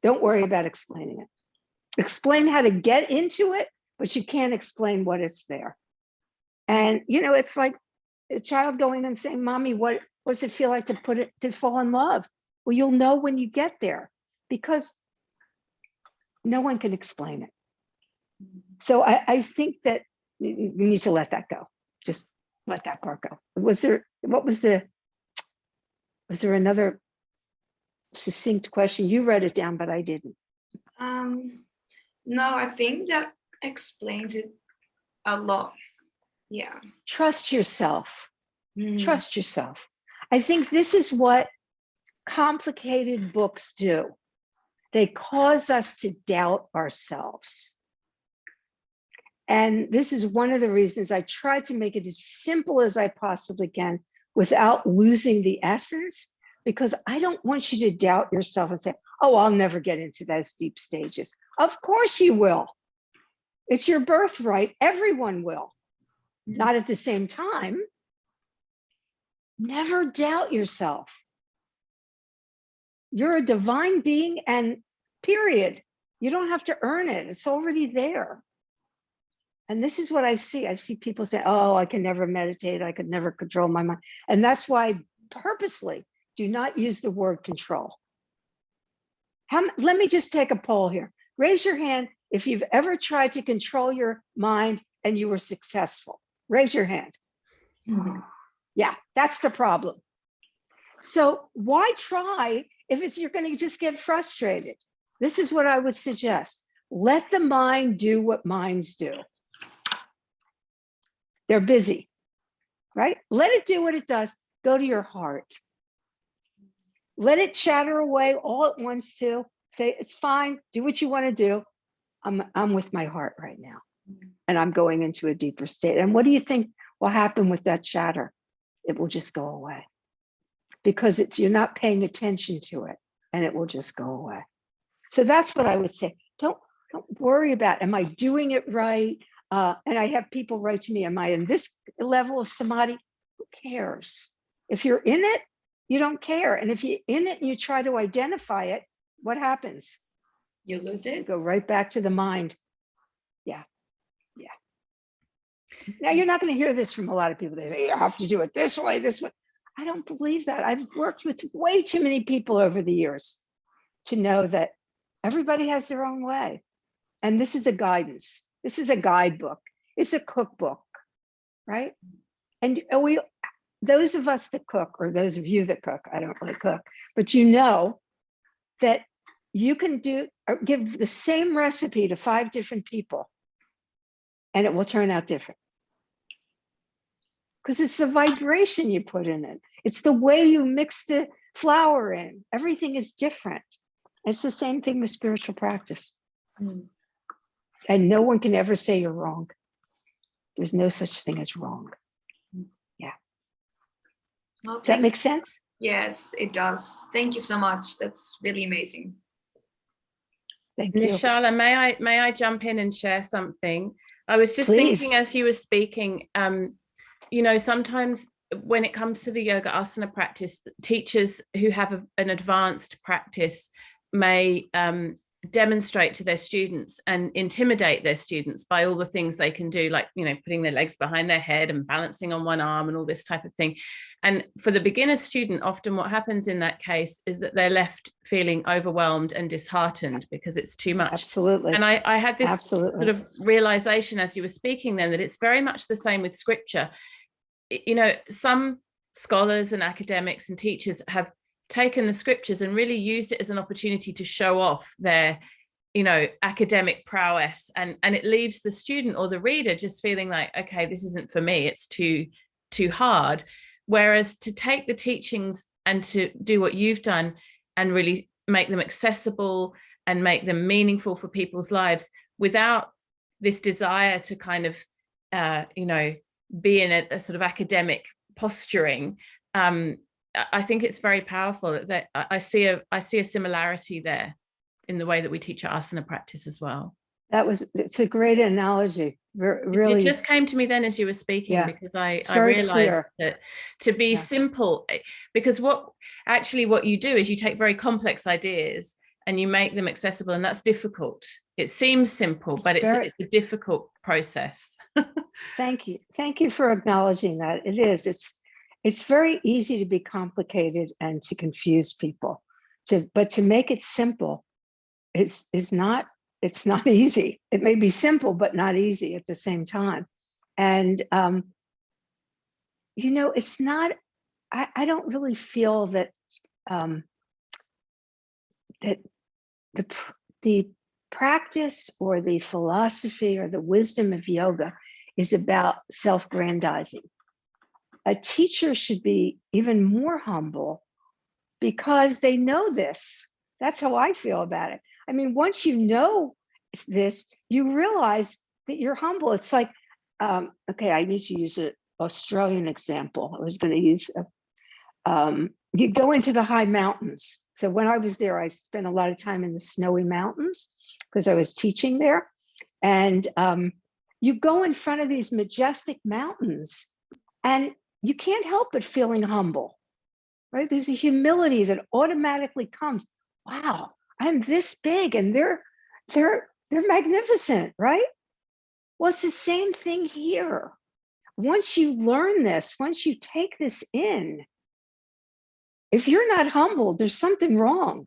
Don't worry about explaining it. Explain how to get into it, but you can't explain what is there. And, it's like a child going and saying, Mommy, what does it feel like to fall in love? Well, you'll know when you get there, because no one can explain it. So I think that you need to let that go. Just let that part go. Was there another succinct question. You wrote it down, but I didn't. No, I think that explains it a lot. Yeah. Trust yourself. Trust yourself. I think this is what complicated books do. They cause us to doubt ourselves. And this is one of the reasons I try to make it as simple as I possibly can without losing the essence, because I don't want you to doubt yourself and say, oh, I'll never get into those deep stages. Of course you will. It's your birthright. Everyone will. Not at the same time. Never doubt yourself. You're a divine being, and period. You don't have to earn it. It's already there. And this is what I see. I see people say, oh, I can never meditate. I could never control my mind. And that's why I purposely do not use the word control. Let me just take a poll here. Raise your hand if you've ever tried to control your mind and you were successful. Raise your hand. Yeah, that's the problem. So why try if you're going to just get frustrated? This is what I would suggest. Let the mind do what minds do. They're busy, right? Let it do what it does. Go to your heart. Let it chatter away all at once too. Say, it's fine. Do what you want to do. I'm with my heart right now. And I'm going into a deeper state. And what do you think will happen with that chatter? It will just go away. Because you're not paying attention to it, and it will just go away. So that's what I would say. Don't worry about, am I doing it right? And I have people write to me, am I in this level of samadhi? Who cares? If you're in it, you don't care. And if you're in it and you try to identify it, what happens? You lose it. You go right back to the mind. Yeah. Now, you're not going to hear this from a lot of people. They say, you have to do it this way, this way. I don't believe that. I've worked with way too many people over the years to know that everybody has their own way. And this is a guidance. This is a guidebook. It's a cookbook, right? And those of us that cook, or those of you that cook, I don't really cook, but you know that you can give the same recipe to 5 different people and it will turn out different. Because it's the vibration you put in it. It's the way you mix the flour in. Everything is different. It's the same thing with spiritual practice. And no one can ever say you're wrong. There's no such thing as wrong. Yeah. Well, does that make sense? Yes, it does. Thank you so much. That's really amazing. Thank you. Nischala, may I jump in and share something? I was just thinking as you were speaking, sometimes when it comes to the yoga asana practice, teachers who have an advanced practice may demonstrate to their students and intimidate their students by all the things they can do, like, putting their legs behind their head and balancing on one arm and all this type of thing. And for the beginner student, often what happens in that case is that they're left feeling overwhelmed and disheartened because it's too much. Absolutely. And I had this sort of realization as you were speaking then, that it's very much the same with scripture. Some scholars and academics and teachers have taken the scriptures and really used it as an opportunity to show off their academic prowess, and it leaves the student or the reader just feeling like, okay, this isn't for me, it's too hard. Whereas to take the teachings and to do what you've done and really make them accessible and make them meaningful for people's lives without this desire to kind of be in a sort of academic posturing, I think it's very powerful. That I see a similarity there in the way that we teach our asana practice as well. It's a great analogy. Really, it just came to me then as you were speaking, because I realized clear. that to be simple, because what you do is you take very complex ideas and you make them accessible, and that's difficult. It seems simple, but it's a difficult process. Thank you for acknowledging that. It is. It's very easy to be complicated and to confuse people. But to make it simple is not. It's not easy. It may be simple, but not easy at the same time. And it's not. I don't really feel that that the practice or the philosophy or the wisdom of yoga is about self-grandizing. A teacher should be even more humble because they know this. That's how I feel about it. I mean, once you know this, you realize that you're humble. It's like, okay, I need to use an Australian example. I was going to use, you go into the high mountains. So when I was there, I spent a lot of time in the snowy mountains because I was teaching there. And you go in front of these majestic mountains and you can't help but feeling humble, right? There's a humility that automatically comes. Wow, I'm this big and they're magnificent, right? Well, it's the same thing here. Once you learn this, once you take this in, if you're not humble, there's something wrong.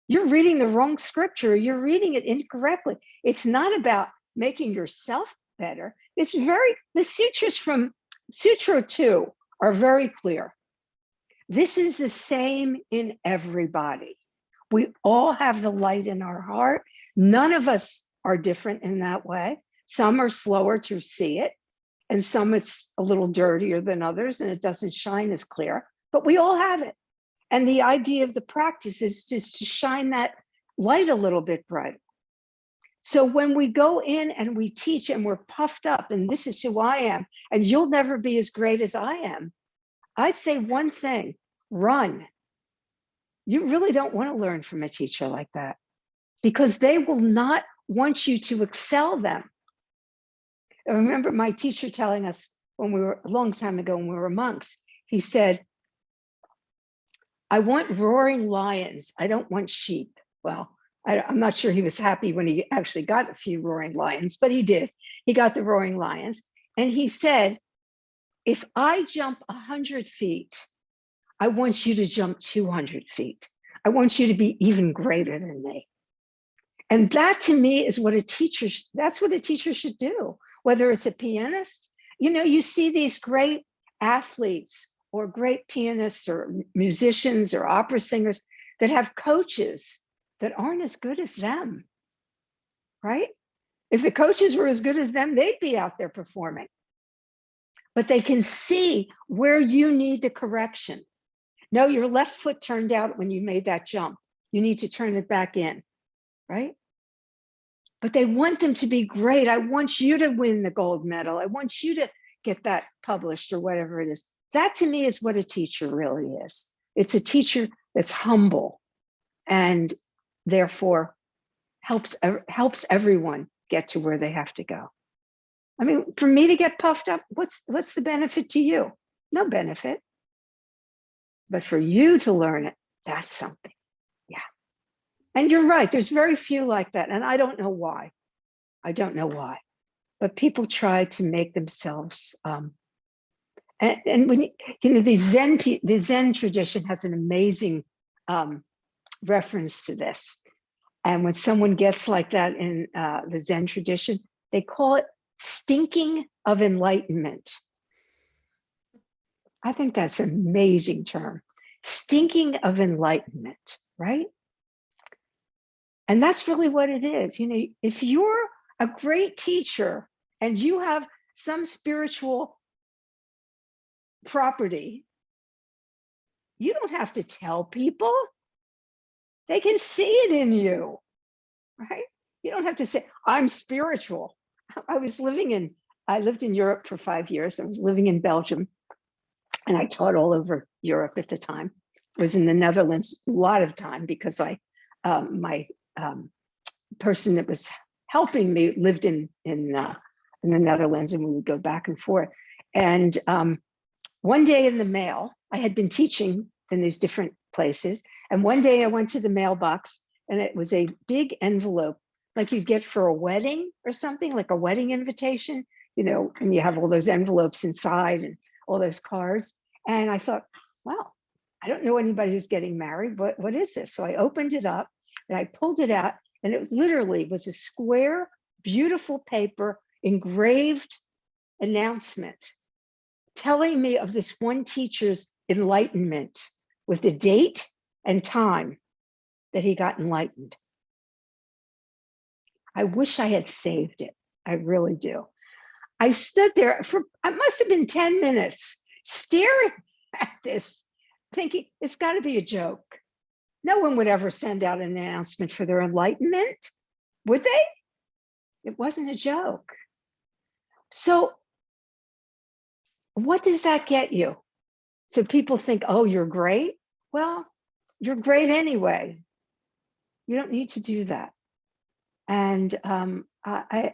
You're reading the wrong scripture. You're reading it incorrectly. It's not about making yourself better. The sutras from Sutra 2 are very clear. This is the same in everybody. We all have the light in our heart. None of us are different in that way. Some are slower to see it, and some it's a little dirtier than others, and it doesn't shine as clear, but we all have it. And the idea of the practice is just to shine that light a little bit brighter. So when we go in and we teach and we're puffed up, and this is who I am, and you'll never be as great as I am, I say one thing: run. You really don't want to learn from a teacher like that because they will not want you to excel them. I remember my teacher telling us when we were, a long time ago when we were monks, he said, I want roaring lions. I don't want sheep. Well, I'm not sure he was happy when he actually got a few roaring lions, but he did. He got the roaring lions. And he said, if I jump 100 feet, I want you to jump 200 feet. I want you to be even greater than me. And that to me is what that's what a teacher should do. Whether it's a pianist, you see these great athletes or great pianists or musicians or opera singers that have coaches that aren't as good as them, right? If the coaches were as good as them, they'd be out there performing. But they can see where you need the correction. No, your left foot turned out when you made that jump. You need to turn it back in, right? But they want them to be great. I want you to win the gold medal. I want you to get that published or whatever it is. That to me is what a teacher really is. It's a teacher that's humble and therefore helps everyone get to where they have to go. I mean, for me to get puffed up, what's the benefit to you? No benefit. But for you to learn it, that's something. Yeah. And you're right, there's very few like that. And I don't know why. But people try to make themselves, and when the Zen tradition has an amazing reference to this. And when someone gets like that in the Zen tradition, they call it stinking of enlightenment. I think that's an amazing term. Stinking of enlightenment, right? And that's really what it is. If you're a great teacher and you have some spiritual property, you don't have to tell people. They can see it in you, right? You don't have to say, I'm spiritual. I lived in Europe for 5 years. I was living in Belgium. And I taught all over Europe at the time. I was in the Netherlands a lot of time because my person that was helping me lived in the Netherlands, and we would go back and forth. And one day in the mail, I had been teaching in these different places. And one day I went to the mailbox and it was a big envelope like you get for a wedding or something, like a wedding invitation, and you have all those envelopes inside and all those cards. And I thought, wow, I don't know anybody who's getting married. What is this? So I opened it up and I pulled it out, and it literally was a square, beautiful paper, engraved announcement telling me of this one teacher's enlightenment with the date and time. that he got enlightened. I wish I had saved it. I really do. I stood there for, it must have been 10 minutes, staring at this, thinking it's got to be a joke. No one would ever send out an announcement for their enlightenment, would they? It wasn't a joke. So what does that get you? So people think, oh, you're great. Well, you're great anyway. You don't need to do that. And I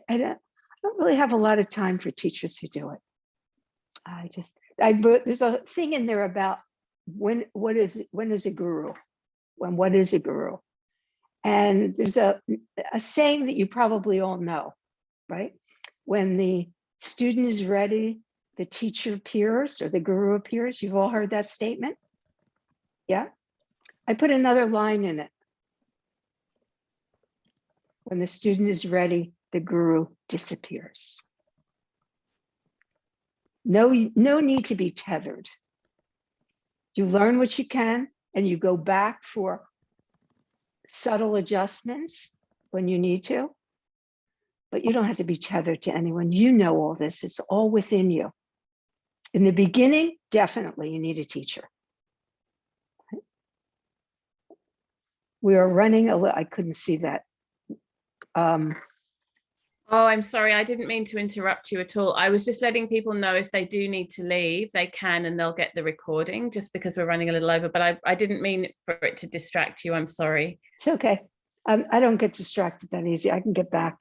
don't really have a lot of time for teachers who do it. There's a thing in there about when is a guru? What is a guru? And there's a saying that you probably all know, right? When the student is ready, the teacher appears, or the guru appears. You've all heard that statement? Yeah? I put another line in it. When the student is ready, the guru disappears. No need to be tethered. You learn what you can, and you go back for subtle adjustments when you need to, but you don't have to be tethered to anyone. You know all this, it's all within you. In the beginning, definitely you need a teacher. We are running I couldn't see that. Oh, I'm sorry. I didn't mean to interrupt you at all. I was just letting people know if they do need to leave, they can, and they'll get the recording just because we're running a little over, but I didn't mean for it to distract you. I'm sorry. It's okay. I don't get distracted that easy. I can get back.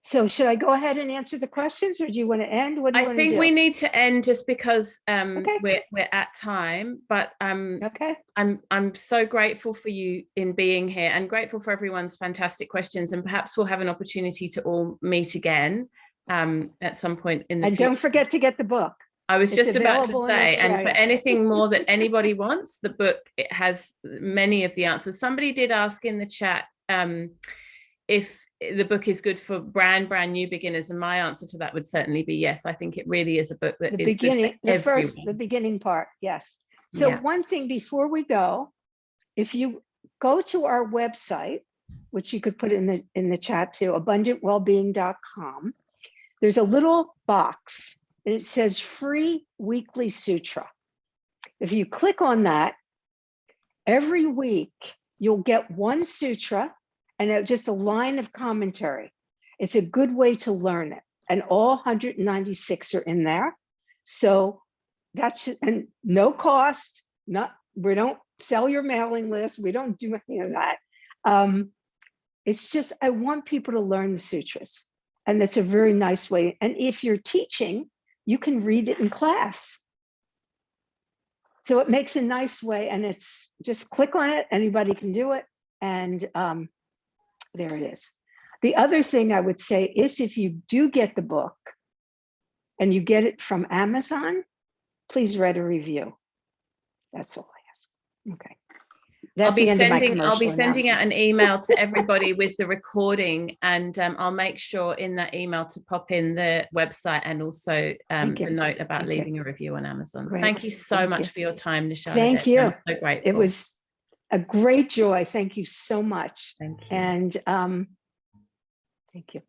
So should I go ahead and answer the questions, or do you want to end? What do you want to do? I think we need to end just because Okay. we're at time, but Okay. I'm so grateful for you in being here, and grateful for everyone's fantastic questions, and perhaps we'll have an opportunity to all meet again at some point in the future. Don't forget to get the book. I was just about to say, and for Australia. anything more that anybody wants, the book, it has many of the answers. Somebody did ask in the chat if the book is good for brand new beginners, and my answer to that would certainly be yes. I think it really is a book that The is beginning, good for everyone. the beginning part, yes. So Yeah. one thing before we go, if you go to our website, which you could put in the chat too, abundantwellbeing.com, there's a little box and it says free weekly sutra. If you click on that, every week you'll get one sutra and just a line of commentary. It's a good way to learn it. And all 196 are in there. So that's just, and no cost, we don't sell your mailing list. We don't do any of that. It's just, I want people to learn the sutras. And that's a very nice way. And if you're teaching, you can read it in class. So it makes a nice way, and it's just click on it. Anybody can do it. And there it is. The other thing I would say is if you do get the book and you get it from Amazon, please write a review. That's all I ask. Okay. That's the end of my commercial I'll be sending out an email to everybody with the recording, and I'll make sure in that email to pop in the website and also the note about leaving a review on Amazon. Great. Thank you so much for your time, Nischala. Thank you. I'm so grateful. It was a great joy. Thank you so much. Thank you. And thank you.